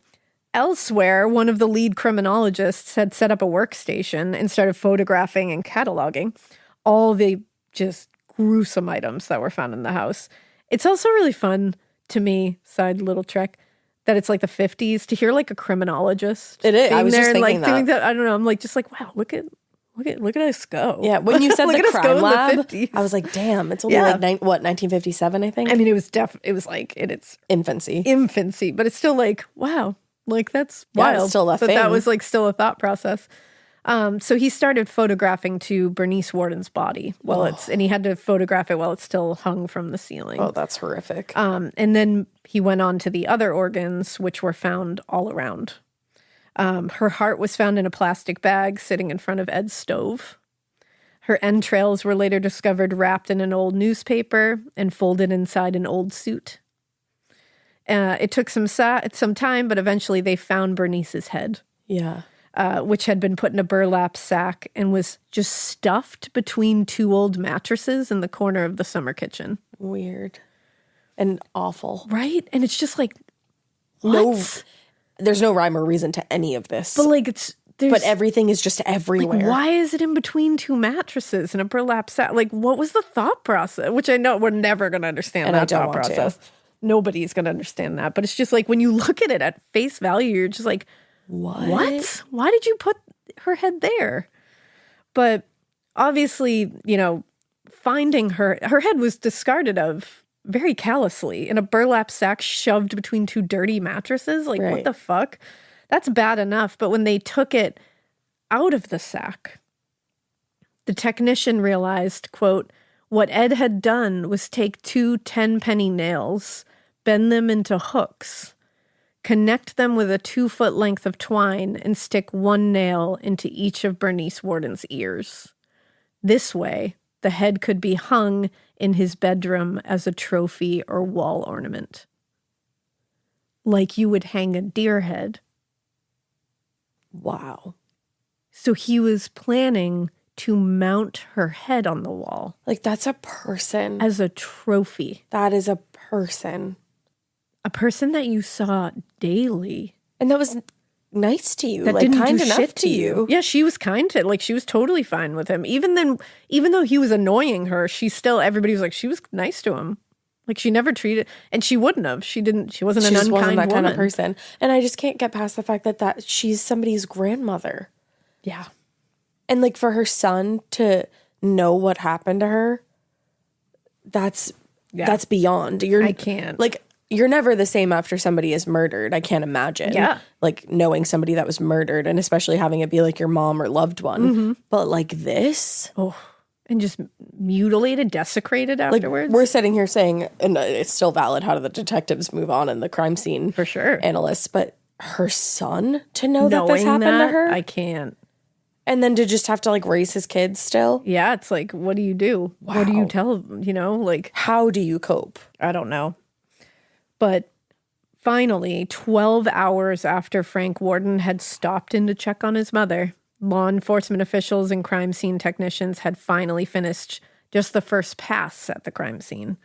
elsewhere, one of the lead criminologists had set up a workstation and started photographing and cataloging all the just gruesome items that were found in the house. It's also really fun to me, side little trick, that it's like the 50s to hear like a criminologist. It is. I being was there just and thinking like doing that. I don't know. I'm like, just like, wow, look at us go. Yeah, when you said Look the at us go crime in the lab, 50s. I was like, damn, it's only Yeah. like 1957, I think. I mean, it was like in its infancy. but it's still like, wow, like that's Yeah, it's wild. still a that thing. was like still a thought process. So he started photographing to Bernice Worden's body and he had to photograph it while it's still hung from the ceiling. Oh, that's horrific. And then he went on to the other organs, which were found all around. Her heart was found in a plastic bag sitting in front of Ed's stove. Her entrails were later discovered wrapped in an old newspaper and folded inside an old suit. It took some time, but eventually they found Bernice's head. Yeah. Which had been put in a burlap sack and was just stuffed between two old mattresses in the corner of the summer kitchen. Weird. And awful. Right? And it's just like, No, what? there's no rhyme or reason to any of this. But like But everything is just everywhere. Like, why is it in between two mattresses in a burlap sack? Like, what was the thought process? Which I know we're never going to understand And I that don't thought want to. process. Nobody's going to understand that. But it's just like when you look at it at face value, you're just like, what? Why did you put her head there? But obviously, finding her head was discarded of very callously in a burlap sack shoved between two dirty mattresses. Like, what Right. the fuck? That's bad enough. But when they took it out of the sack, the technician realized, quote, what Ed had done was take 2 10-penny nails, bend them into hooks, connect them with a 2-foot length of twine, and stick 1 nail into each of Bernice Worden's ears. This way, the head could be hung in his bedroom as a trophy or wall ornament. Like you would hang a deer head. Wow. So he was planning to mount her head on the wall Like, that's a person. as a trophy. That is a person. A person that you saw daily. And that was nice to you. That like, didn't kind do enough shit to you. Yeah, she was kind to, like, she was totally fine with him. Even though he was annoying her, everybody was like, she was nice to him. Like, she never treated, and she wouldn't have. She wasn't She an just unkind wasn't that woman. kind of person. And I just can't get past the fact that she's somebody's grandmother. Yeah. And like for her son to know what happened to her, that's beyond. I can't. Like, you're never the same after somebody is murdered. I can't imagine. Yeah. Like knowing somebody that was murdered and especially having it be like your mom or loved one. Mm-hmm. But like this, And just mutilated, desecrated like afterwards. we're sitting here saying, and it's still valid, how do the detectives move on and the crime scene For sure. analysts, but her son to know that this Knowing happened that, to her I can't. and then to just have to like raise his kids still. Yeah, it's like, what do you do? What do you tell, like, How do you cope? I don't know. But finally, 12 hours after Frank Worden had stopped in to check on his mother, law enforcement officials and crime scene technicians had finally finished just the first pass at the crime scene.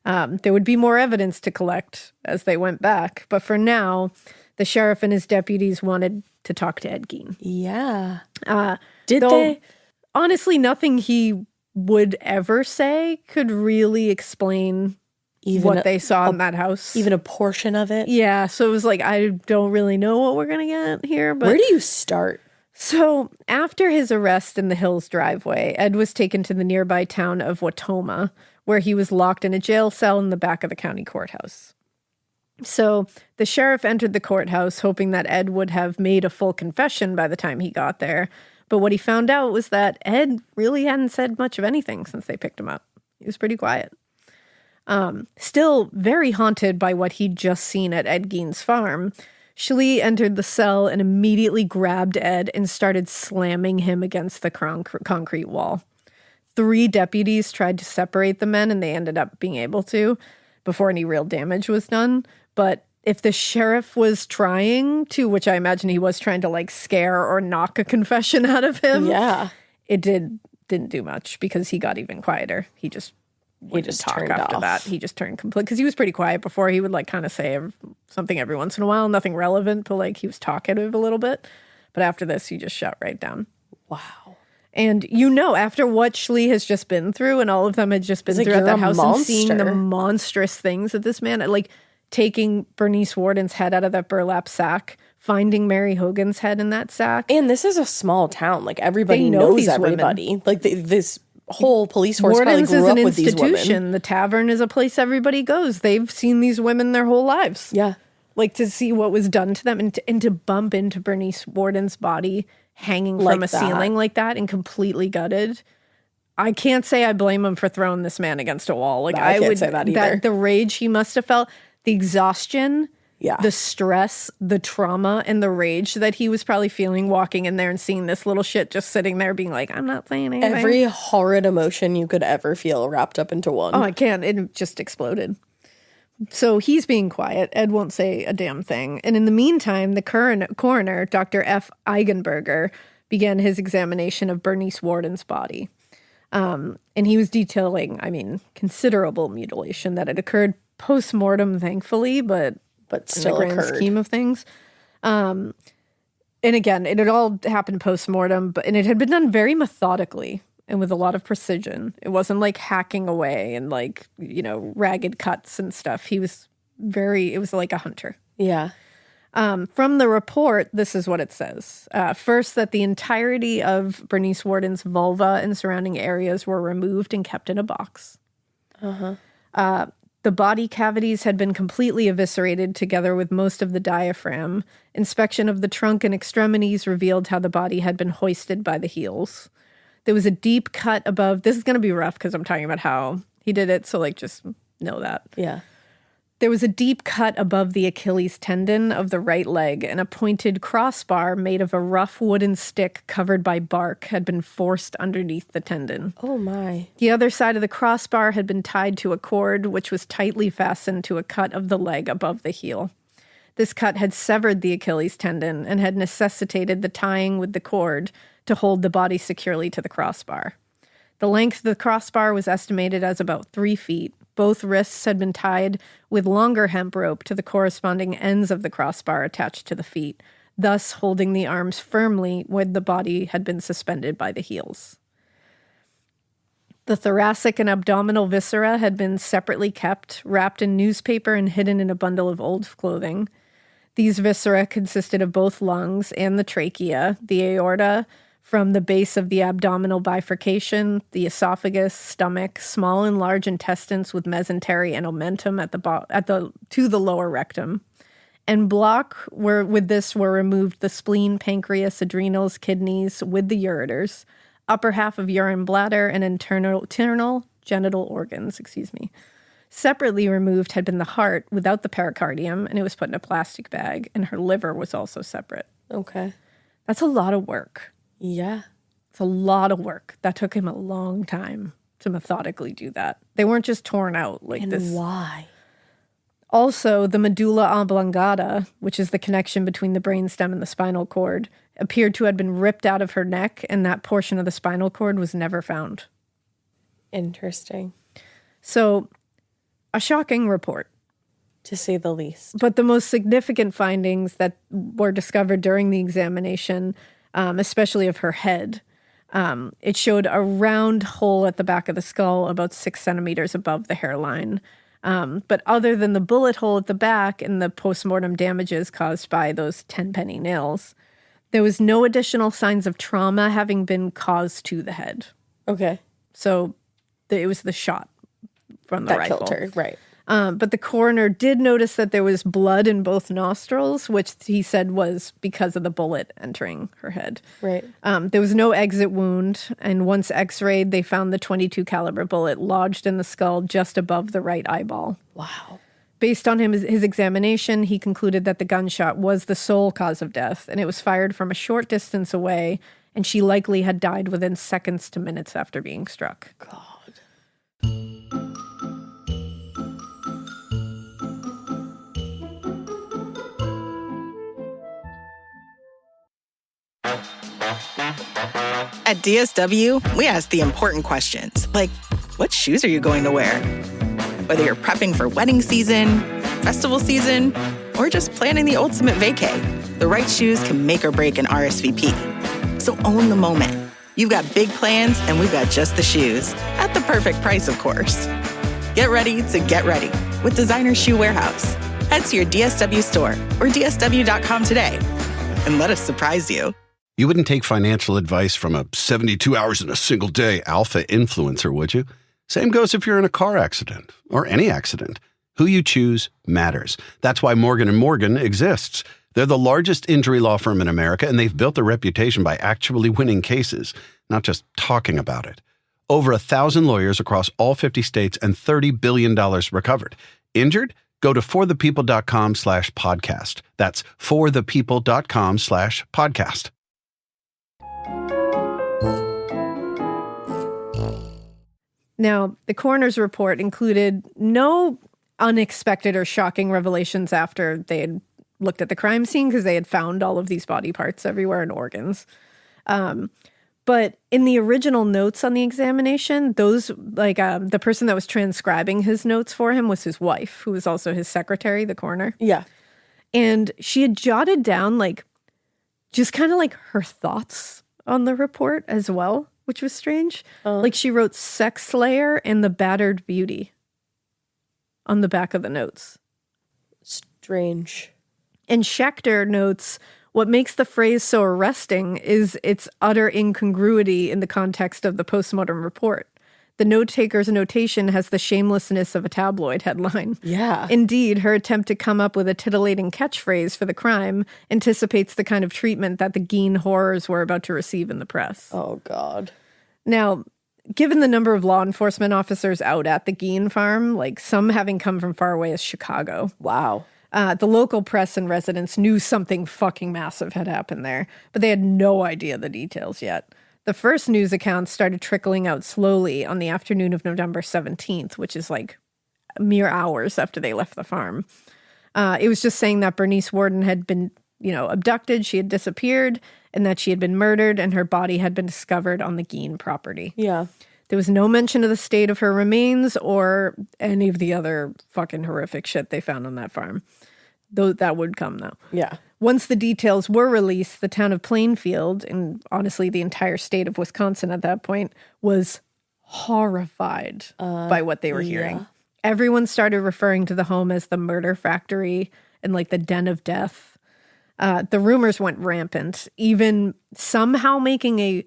There would be more evidence to collect as they went back, but for now, the sheriff and his deputies wanted to talk to Ed Gein. Yeah. Did they? Honestly, nothing he would ever say could really explain what they saw in that house. Even a portion of it. Yeah, so it was like, I don't really know what we're going to get here. But Where do you start? So after his arrest in the Hills driveway, Ed was taken to the nearby town of Watoma, where he was locked in a jail cell in the back of the county courthouse. So the sheriff entered the courthouse hoping that Ed would have made a full confession by the time he got there. But what he found out was that Ed really hadn't said much of anything since they picked him up. He was pretty quiet. Still very haunted by what he'd just seen at Ed Gein's farm, Shalee entered the cell and immediately grabbed Ed and started slamming him against the concrete wall. 3 deputies tried to separate the men, and they ended up being able to before any real damage was done. But if the sheriff was trying to, which I imagine he was trying to like scare or knock a confession out of him, Yeah. it didn't do much because he got even quieter. He just wouldn't talk turned after off. that. He just turned complete, because he was pretty quiet before. He would like kind of say something every once in a while, nothing relevant, but like he was talkative a little bit. But after this, he just shut right down. Wow. And after what Schlee has just been through, and all of them had just been through at that house, and seeing the monstrous things that this man, like taking Bernice Worden's head out of that burlap sack, finding Mary Hogan's head in that sack. And this is a small town. Like everybody knows everybody. Women. Like this whole police force Worden's probably grew up with these women. institution. The tavern is a place everybody goes. They've seen these women their whole lives. Yeah. Like to see what was done to them, and to bump into Bernice Worden's body hanging from a ceiling like that and completely gutted. I can't say I blame him for throwing this man against a wall. Like I can't say that either. The rage he must have felt, the exhaustion, the stress, the trauma, and the rage that he was probably feeling walking in there and seeing this little shit just sitting there being like, I'm not saying anything. Every horrid emotion you could ever feel wrapped up into one. Oh, I can't. It just exploded. So he's being quiet. Ed won't say a damn thing. And in the meantime, the coroner, Dr. F. Eigenberger, began his examination of Bernice Worden's body. And he was detailing, considerable mutilation that had occurred post-mortem, thankfully, but still in the grand scheme of things. And again, it had all happened post-mortem, and it had been done very methodically and with a lot of precision. It wasn't like hacking away and like, ragged cuts and stuff. It was like a hunter. Yeah. From the report, this is what it says. First, that the entirety of Bernice Worden's vulva and surrounding areas were removed and kept in a box. The body cavities had been completely eviscerated together with most of the diaphragm. Inspection of the trunk and extremities revealed how the body had been hoisted by the heels. There was a deep cut above. This is going to be rough because I'm talking about how he did it. So just know that. Yeah. There was a deep cut above the Achilles tendon of the right leg, and a pointed crossbar made of a rough wooden stick covered by bark had been forced underneath the tendon. Oh my. The other side of the crossbar had been tied to a cord, which was tightly fastened to a cut of the leg above the heel. This cut had severed the Achilles tendon and had necessitated the tying with the cord to hold the body securely to the crossbar. The length of the crossbar was estimated as about 3 feet. Both wrists had been tied with longer hemp rope to the corresponding ends of the crossbar attached to the feet, thus holding the arms firmly where the body had been suspended by the heels. The thoracic and abdominal viscera had been separately kept, wrapped in newspaper and hidden in a bundle of old clothing. These viscera consisted of both lungs and the trachea, the aorta, from the base of the abdominal bifurcation, the esophagus, stomach, small and large intestines with mesentery and omentum to the lower rectum. And with this were removed the spleen, pancreas, adrenals, kidneys with the ureters, upper half of urine bladder, and internal genital organs, Separately removed had been the heart without the pericardium, and it was put in a plastic bag, and her liver was also separate. Okay. That's a lot of work. Yeah. It's a lot of work. That took him a long time to methodically do that. They weren't just torn out like and this. Why? Also, the medulla oblongata, which is the connection between the brainstem and the spinal cord, appeared to have been ripped out of her neck, and that portion of the spinal cord was never found. Interesting. So, a shocking report. To say the least. But the most significant findings that were discovered during the examination, especially of her head, it showed a round hole at the back of the skull about 6 centimeters above the hairline. But other than the bullet hole at the back and the postmortem damages caused by those 10-penny nails, there was no additional signs of trauma having been caused to the head. Okay. So it was the shot from the rifle. That killed her, right. But the coroner did notice that there was blood in both nostrils, which he said was because of the bullet entering her head. Right. There was no exit wound, and once x-rayed, they found the .22 caliber bullet lodged in the skull just above the right eyeball. Wow. Based on his examination, he concluded that the gunshot was the sole cause of death, and it was fired from a short distance away, and she likely had died within seconds to minutes after being struck. God. At DSW, we ask the important questions, like, what shoes are you going to wear? Whether you're prepping for wedding season, festival season, or just planning the ultimate vacay, the right shoes can make or break an RSVP. So own the moment. You've got big plans, and we've got just the shoes. At the perfect price, of course. Get ready to get ready with Designer Shoe Warehouse. Head to your DSW store or DSW.com today and let us surprise you. You wouldn't take financial advice from a 72 hours in a single day alpha influencer, would you? Same goes if you're in a car accident or any accident. Who you choose matters. That's why Morgan & Morgan exists. They're the largest injury law firm in America, and they've built a reputation by actually winning cases, not just talking about it. Over 1,000 lawyers across all 50 states and $30 billion recovered. Injured? Go to forthepeople.com/podcast. That's forthepeople.com/podcast. Now, the coroner's report included no unexpected or shocking revelations after they had looked at the crime scene, because they had found all of these body parts everywhere and organs. But in the original notes on the examination, those, the person that was transcribing his notes for him was his wife, who was also his secretary, the coroner. Yeah. And she had jotted down, just kind of her thoughts on the report as well, which was strange. She wrote sex slayer and the battered beauty on the back of the notes. Strange. And Schechter notes, what makes the phrase so arresting is its utter incongruity in the context of the postmortem report. The note-taker's notation has the shamelessness of a tabloid headline. Yeah. Indeed, her attempt to come up with a titillating catchphrase for the crime anticipates the kind of treatment that the Gein horrors were about to receive in the press. Oh, God. Now, given the number of law enforcement officers out at the Gein farm, some having come from far away as Chicago. Wow. The local press and residents knew something fucking massive had happened there, but they had no idea the details yet. The first news accounts started trickling out slowly on the afternoon of November 17th, which is mere hours after they left the farm. It was just saying that Bernice Worden had been, abducted, she had disappeared, and that she had been murdered, and her body had been discovered on the Gein property. Yeah. There was no mention of the state of her remains or any of the other fucking horrific shit they found on that farm. Though that would come, though. Yeah. Once the details were released, the town of Plainfield, and honestly the entire state of Wisconsin at that point, was horrified by what they were hearing. Everyone started referring to the home as the murder factory and the den of death. The rumors went rampant, even somehow making a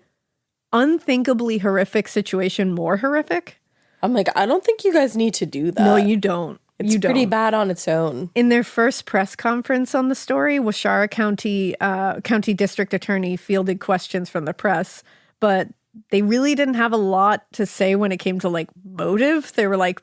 unthinkably horrific situation more horrific. I'm I don't think you guys need to do that. No, you don't. It's pretty bad on its own. In their first press conference on the story, Washara County District Attorney fielded questions from the press, but they really didn't have a lot to say when it came to motive. They were I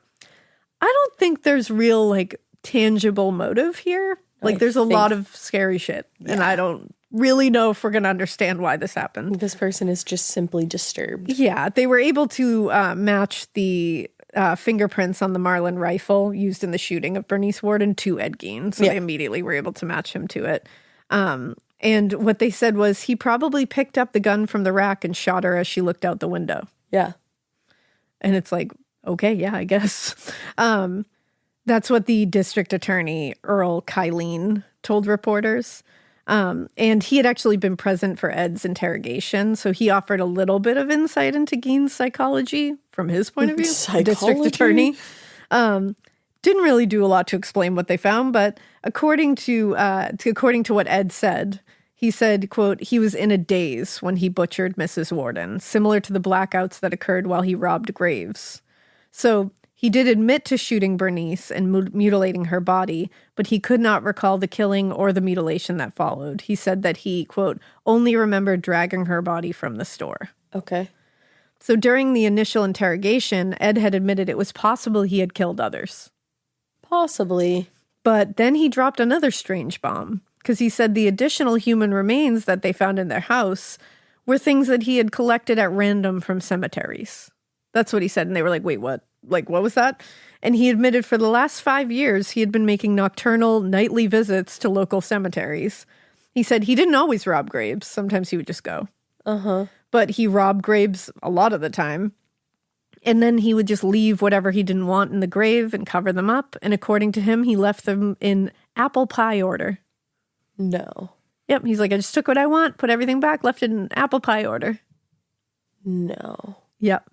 don't think there's real tangible motive here. There's a lot of scary shit, and I don't really know if we're going to understand why this happened. This person is just simply disturbed. Yeah, they were able to match the fingerprints on the Marlin rifle used in the shooting of Bernice Worden to Ed Gein, so they immediately were able to match him to it. And what they said was he probably picked up the gun from the rack and shot her as she looked out the window. Yeah. And it's okay, yeah, I guess. That's what the district attorney, Earl Kylene, told reporters. And he had actually been present for Ed's interrogation, so he offered a little bit of insight into Gein's psychology from his point of view. District attorney. Didn't really do a lot to explain what they found, but according to what Ed said, he said, quote, he was in a daze when he butchered Mrs. Worden, similar to the blackouts that occurred while he robbed graves. So he did admit to shooting Bernice and mutilating her body, but he could not recall the killing or the mutilation that followed. He said that he, quote, only remembered dragging her body from the store. Okay. So during the initial interrogation, Ed had admitted it was possible he had killed others. Possibly. But then he dropped another strange bomb, because he said the additional human remains that they found in their house were things that he had collected at random from cemeteries. That's what he said. And they were like, wait, what? What was that? And he admitted for the last 5 years, he had been making nocturnal, nightly visits to local cemeteries. He said he didn't always rob graves. Sometimes he would just go. Uh-huh. But he robbed graves a lot of the time. And then he would just leave whatever he didn't want in the grave and cover them up. And according to him, he left them in apple pie order. No. Yep. He's like, I just took what I want, put everything back, left it in apple pie order. No. Yep.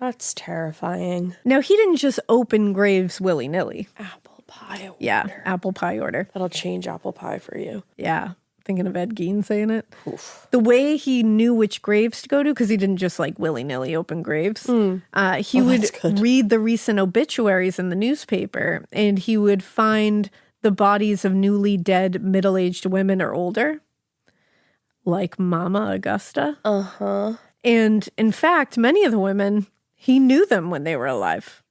That's terrifying. Now, he didn't just open graves willy-nilly. Apple pie order. Yeah, apple pie order. That'll change apple pie for you. Yeah. Thinking of Ed Gein saying it. Oof. The way he knew which graves to go to, because he didn't just like willy-nilly open graves, he would read the recent obituaries in the newspaper, and he would find the bodies of newly dead middle-aged women or older, like Mama Augusta. Uh-huh. And in fact, many of the women, he knew them when they were alive.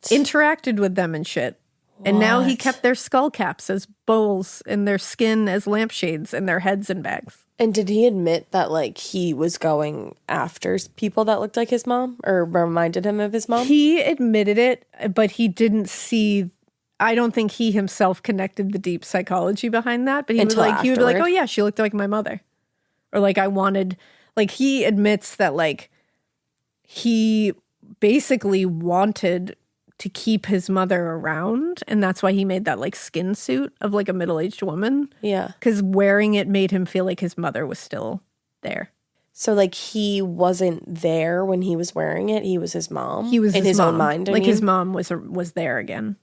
Interacted with them and shit. And now he kept their skull caps as bowls and their skin as lampshades and their heads in bags. And did he admit that, like, he was going after people that looked like his mom or reminded him of his mom? He admitted it, but he didn't see... I don't think he himself connected the deep psychology behind that. But he was like, he would be like, oh, yeah, she looked like my mother. Or, like, I wanted... Like, he admits that, like, he basically wanted to keep his mother around, and that's why he made that, like, skin suit of, like, a middle-aged woman. Yeah. Because wearing it made him feel like his mother was still there. So, like, he wasn't there when he was wearing it. He was his mom. He was in his own mind. Like, his mom was there again.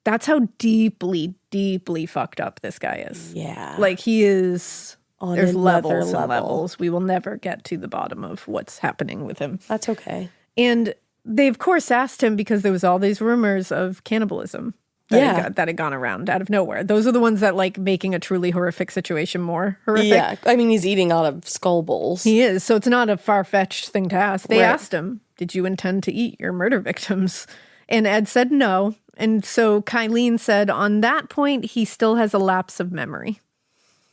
That's how deeply, deeply fucked up this guy is. Yeah. Like, he is... There's levels and level. levels. We will never get to the bottom of what's happening with him. That's okay. And they, of course, asked him because there was all these rumors of cannibalism that had gone around out of nowhere. Those are the ones that, like, making a truly horrific situation more horrific. Yeah. I mean, he's eating out of skull bowls. He is. So it's not a far-fetched thing to ask. They asked him, did you intend to eat your murder victims? And Ed said no. And so Kylene said on that point, he still has a lapse of memory.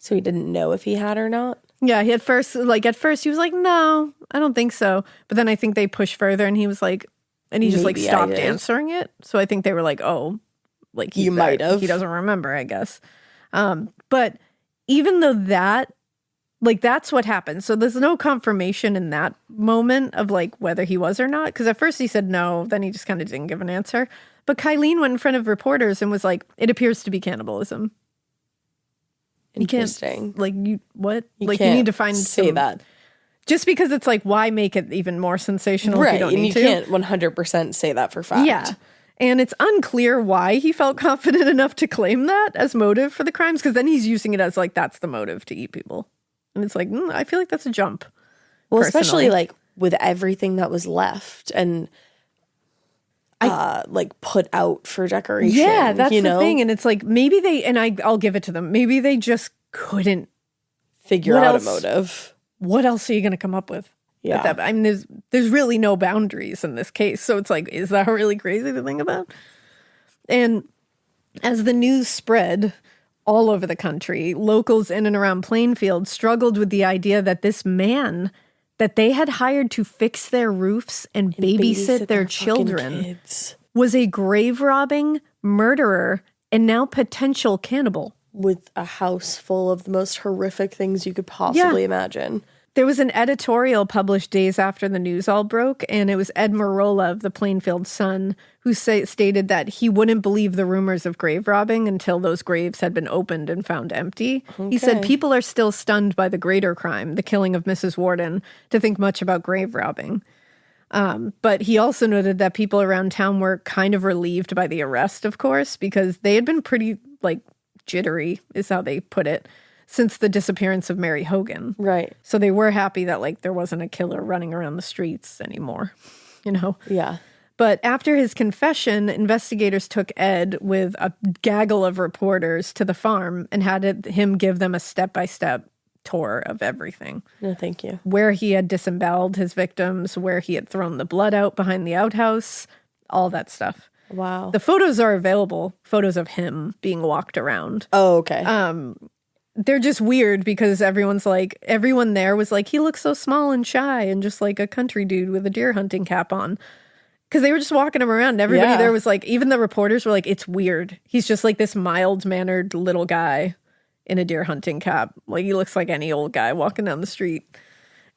So he didn't know if he had or not? Yeah, at first he was like, no, I don't think so. But then I think they pushed further and he was like, and he just like stopped answering it. So I think they were like, oh, like you might have. He doesn't remember, I guess. But even though that, like, that's what happened. So there's no confirmation in that moment of like whether he was or not. Because at first he said no, then he just kind of didn't give an answer. But Kylene went in front of reporters and was like, it appears to be cannibalism. Interesting. You need to find that. Just because it's like, why make it even more sensational if you don't need to? Right, and you can't 100% say that for fact. Yeah. And it's unclear why he felt confident enough to claim that as motive for the crimes, because then he's using it as like, that's the motive to eat people. And it's like, I feel like that's a jump. Well, especially like with everything that was left and like put out for decoration. Yeah, that's the thing. And it's like, maybe I'll give it to them. Maybe they just couldn't figure out a motive. What else are you going to come up with? Yeah. I mean, there's really no boundaries in this case. So it's like, is that really crazy to think about? And as the news spread all over the country, locals in and around Plainfield struggled with the idea that this man that they had hired to fix their roofs and babysit their children was a grave robbing murderer and now potential cannibal. With a house full of the most horrific things you could possibly imagine. There was an editorial published days after the news all broke, and it was Ed Marola of the Plainfield Sun who stated that he wouldn't believe the rumors of grave robbing until those graves had been opened and found empty. Okay. He said people are still stunned by the greater crime, the killing of Mrs. Worden, to think much about grave robbing. But he also noted that people around town were kind of relieved by the arrest, of course, because they had been pretty, like, jittery, is how they put it, since the disappearance of Mary Hogan. Right. So they were happy that, like, there wasn't a killer running around the streets anymore, you know? Yeah. But after his confession, investigators took Ed with a gaggle of reporters to the farm and had him give them a step-by-step tour of everything. No, thank you. Where he had disemboweled his victims, where he had thrown the blood out behind the outhouse, all that stuff. Wow. The photos are available, photos of him being walked around. Oh, okay. They're just weird because everyone there was like, he looks so small and shy and just like a country dude with a deer hunting cap on. Because they were just walking him around. And everybody there was like, even the reporters were like, it's weird. He's just like this mild-mannered little guy in a deer hunting cap. Like, he looks like any old guy walking down the street.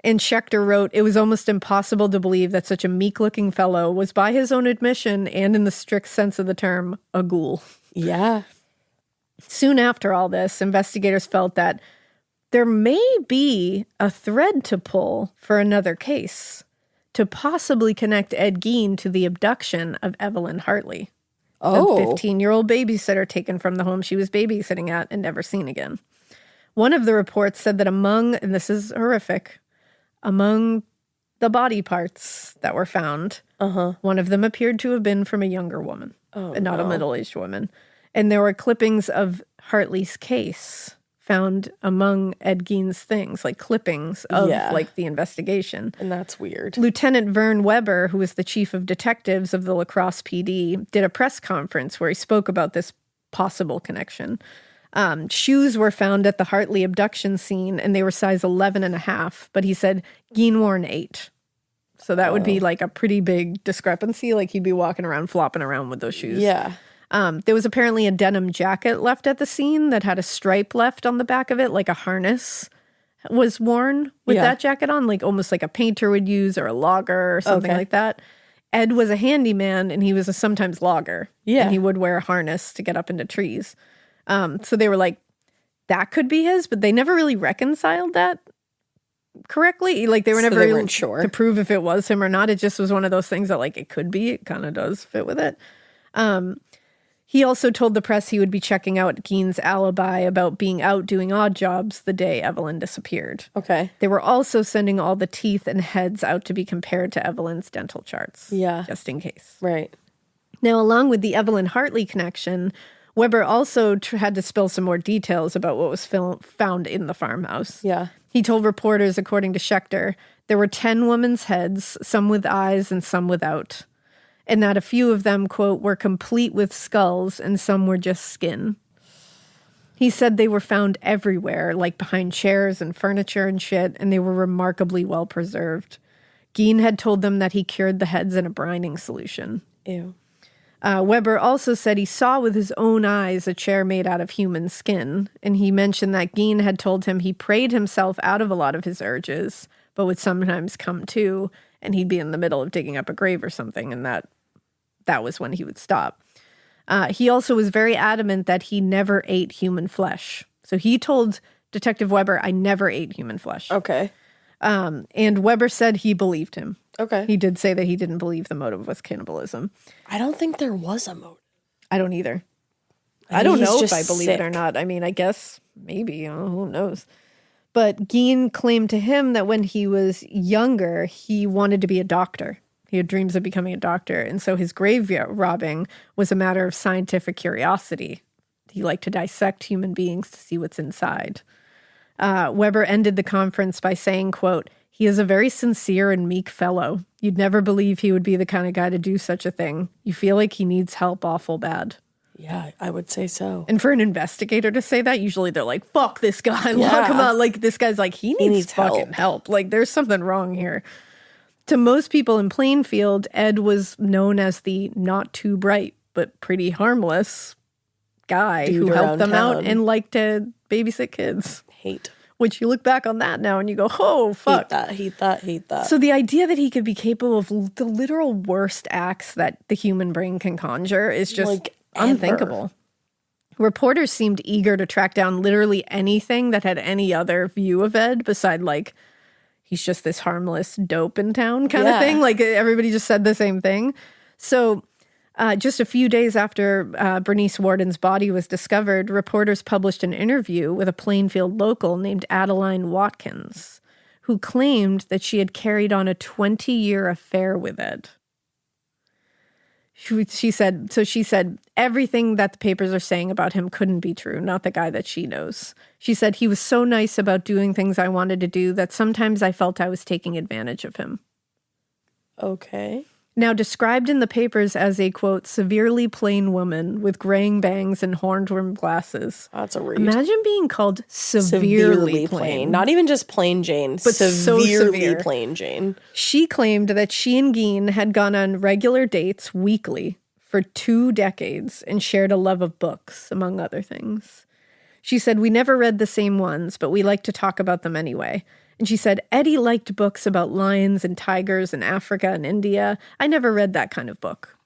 And Schechter wrote, "It was almost impossible to believe that such a meek-looking fellow was, by his own admission, and in the strict sense of the term, a ghoul." Yeah. Soon after all this, investigators felt that there may be a thread to pull for another case to possibly connect Ed Gein to the abduction of Evelyn Hartley, the 15-year-old babysitter taken from the home she was babysitting at and never seen again. One of the reports said that among, and this is horrific, among the body parts that were found, one of them appeared to have been from a younger woman, and not a middle-aged woman. And there were clippings of Hartley's case found among Ed Gein's things, like clippings of like the investigation. And that's weird. Lieutenant Vern Weber, who was the chief of detectives of the La Crosse PD, did a press conference where he spoke about this possible connection. Shoes were found at the Hartley abduction scene, and they were size 11.5, but he said Gein wore an 8. So that would be like a pretty big discrepancy. Like he'd be walking around, flopping around with those shoes. Yeah. There was apparently a denim jacket left at the scene that had a stripe left on the back of it, like a harness was worn with that jacket on, like almost like a painter would use or a logger or something like that. Ed was a handyman, and he was a sometimes logger. Yeah. And he would wear a harness to get up into trees. So they were like, that could be his, but they never really reconciled that correctly. Like they were never able to prove if it was him or not. It just was one of those things that like it could be. It kind of does fit with it. He also told the press he would be checking out Gein's alibi about being out doing odd jobs the day Evelyn disappeared. Okay. They were also sending all the teeth and heads out to be compared to Evelyn's dental charts. Yeah. Just in case. Right. Now, along with the Evelyn Hartley connection, Weber also had to spill some more details about what was found in the farmhouse. Yeah. He told reporters, according to Schechter, there were 10 women's heads, some with eyes and some without, and that a few of them, quote, were complete with skulls and some were just skin. He said they were found everywhere, like behind chairs and furniture and shit, and they were remarkably well preserved. Gein had told them that he cured the heads in a brining solution. Ew. Weber also said he saw with his own eyes a chair made out of human skin, and he mentioned that Gein had told him he prayed himself out of a lot of his urges, but would sometimes come to, and he'd be in the middle of digging up a grave or something, and that was when he would stop. He also was very adamant that he never ate human flesh. So he told Detective Weber, I never ate human flesh. Okay. And Weber said he believed him. Okay. He did say that he didn't believe the motive was cannibalism. I don't think there was a motive. I don't either. I don't know if I believe sick. it or not. I mean, I guess maybe, who knows. But Gein claimed to him that when he was younger, he wanted to be a doctor. He had dreams of becoming a doctor. And so his grave robbing was a matter of scientific curiosity. He liked to dissect human beings to see what's inside. Weber ended the conference by saying, quote, he is a very sincere and meek fellow. You'd never believe he would be the kind of guy to do such a thing. You feel like he needs help awful bad. Yeah, I would say so. And for an investigator to say that, usually they're like, fuck this guy. Lock him out. Like, this guy's like, he needs fucking help. Like, there's something wrong here. To most people in Plainfield, Ed was known as the not too bright, but pretty harmless guy who helped them out and liked to babysit kids. Hate. Which you look back on that now and you go, oh, fuck. Hate that. So the idea that he could be capable of the literal worst acts that the human brain can conjure is just like unthinkable. Reporters seemed eager to track down literally anything that had any other view of Ed beside like, he's just this harmless dope in town kind of thing. Like everybody just said the same thing. So just a few days after Bernice Worden's body was discovered, reporters published an interview with a Plainfield local named Adeline Watkins, who claimed that she had carried on a 20-year affair with Ed. She said, everything that the papers are saying about him couldn't be true, not the guy that she knows. She said, he was so nice about doing things I wanted to do that sometimes I felt I was taking advantage of him. Okay. Now described in the papers as a, quote, severely plain woman with graying bangs and horn-rimmed glasses. That's a read. Imagine being called severely plain. Not even just plain Jane, but severely plain Jane. She claimed that she and Gein had gone on regular dates weekly for 2 decades and shared a love of books, among other things. She said, we never read the same ones, but we like to talk about them anyway. And she said, Eddie liked books about lions and tigers in Africa and India. I never read that kind of book.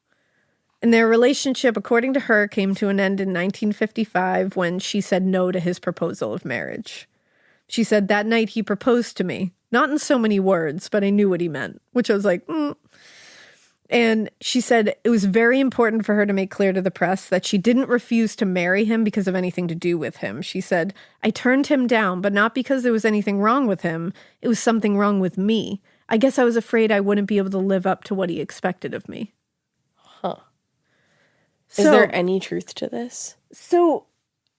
And their relationship, according to her, came to an end in 1955 when she said no to his proposal of marriage. She said, that night he proposed to me. Not in so many words, but I knew what he meant, which I was like, And she said it was very important for her to make clear to the press that she didn't refuse to marry him because of anything to do with him. She said, I turned him down, but not because there was anything wrong with him. It was something wrong with me. I guess I was afraid I wouldn't be able to live up to what he expected of me. Huh. Is there any truth to this? So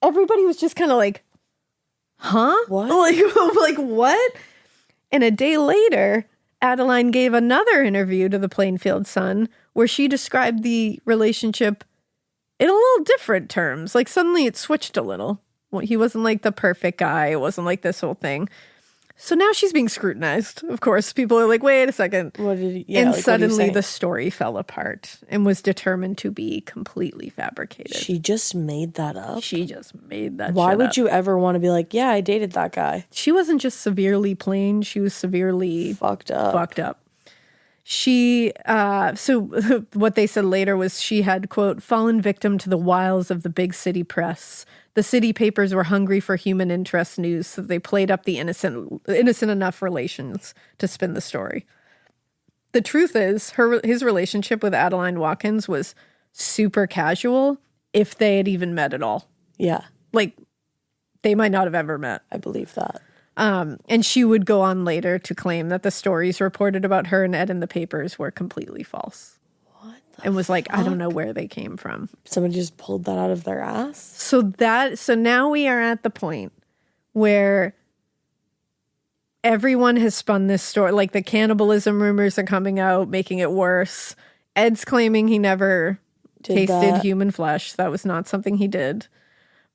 everybody was just kind of like, huh? What? Like, what? And a day later, Adeline gave another interview to the Plainfield Sun where she described the relationship in a little different terms. Like suddenly it switched a little. Well, he wasn't like the perfect guy. It wasn't like this whole thing. So now she's being scrutinized. Of course, people are like, wait a second. And suddenly the story fell apart and was determined to be completely fabricated. She just made that up? She just made that Why shit would up. you ever want to be like, yeah, I dated that guy? She wasn't just severely plain. She was severely fucked up. She, so what they said later was she had, quote, fallen victim to the wiles of the big city press. The city papers were hungry for human interest news, so they played up the innocent enough relations to spin the story. The truth is, his relationship with Adeline Watkins was super casual, if they had even met at all. Yeah. Like, they might not have ever met. I believe that. And she would go on later to claim that the stories reported about her and Ed in the papers were completely false. And was like, I don't know where they came from. Somebody just pulled that out of their ass? So now we are at the point where everyone has spun this story. Like the cannibalism rumors are coming out, making it worse. Ed's claiming he never tasted human flesh. That was not something he did.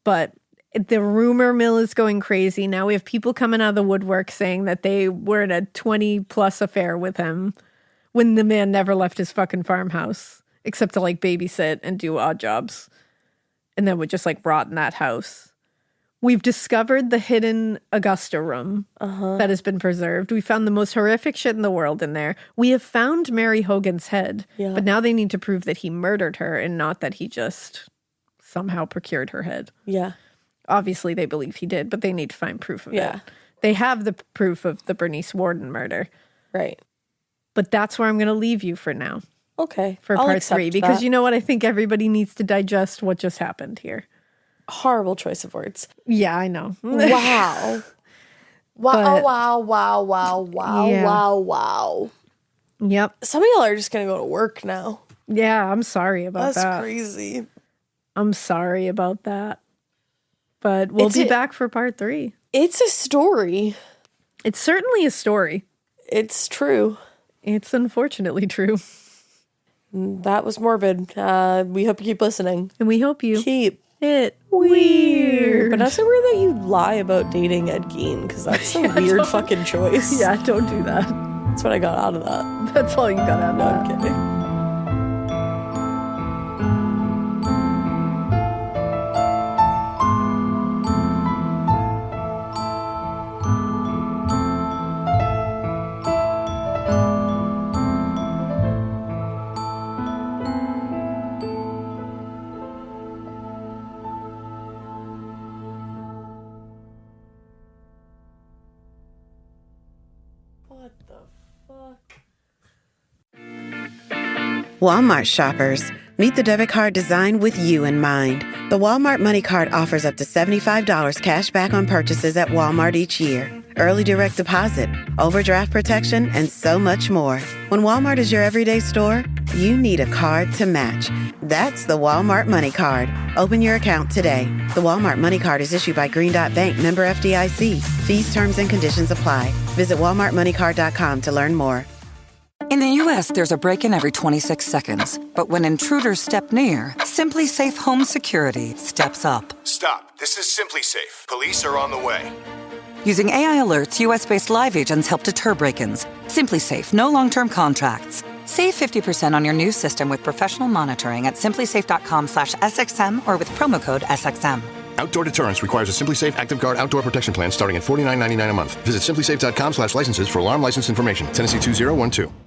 But the rumor mill is going crazy. Now we have people coming out of the woodwork saying that they were in a 20+ affair with him. When the man never left his fucking farmhouse, except to like babysit and do odd jobs. And then would just like rot in that house. We've discovered the hidden Augusta room that has been preserved. We found the most horrific shit in the world in there. We have found Mary Hogan's head. Yeah. But now they need to prove that he murdered her and not that he just somehow procured her head. Yeah. Obviously they believe he did, but they need to find proof of it. They have the proof of the Bernice Worden murder. Right. But that's where I'm going to leave you for now. Okay. For I'll part accept 3. Because that. you know what? I think everybody needs to digest what just happened here. Horrible choice of words. Yeah, I know. Wow. Wow. Yep. Some of y'all are just going to go to work now. Yeah, I'm sorry about that. That's crazy. I'm sorry about that. But we'll be back for part 3. It's a story. It's certainly a story. It's true. It's unfortunately true. That was morbid. We hope you keep listening. And we hope you keep it weird. But also weird that you lie about dating Ed Gein, because that's a weird fucking choice. Yeah, don't do that. That's what I got out of that. That's all you got out of that. I'm kidding. Walmart shoppers, meet the debit card designed with you in mind. The Walmart Money Card offers up to $75 cash back on purchases at Walmart each year. Early direct deposit, overdraft protection, and so much more. When Walmart is your everyday store, you need a card to match. That's the Walmart Money Card. Open your account today. The Walmart Money Card is issued by Green Dot Bank, member FDIC. Fees, terms, and conditions apply. Visit walmartmoneycard.com to learn more. In the U.S., there's a break-in every 26 seconds. But when intruders step near, Simply Safe Home Security steps up. Stop. This is Simply Safe. Police are on the way. Using AI alerts, U.S.-based live agents help deter break-ins. Simply Safe, no long-term contracts. Save 50% on your new system with professional monitoring at simplysafe.com/SXM or with promo code SXM. Outdoor deterrence requires a Simply Safe Active Guard outdoor protection plan starting at $49.99 a month. Visit simplysafe.com/licenses for alarm license information. Tennessee 2012.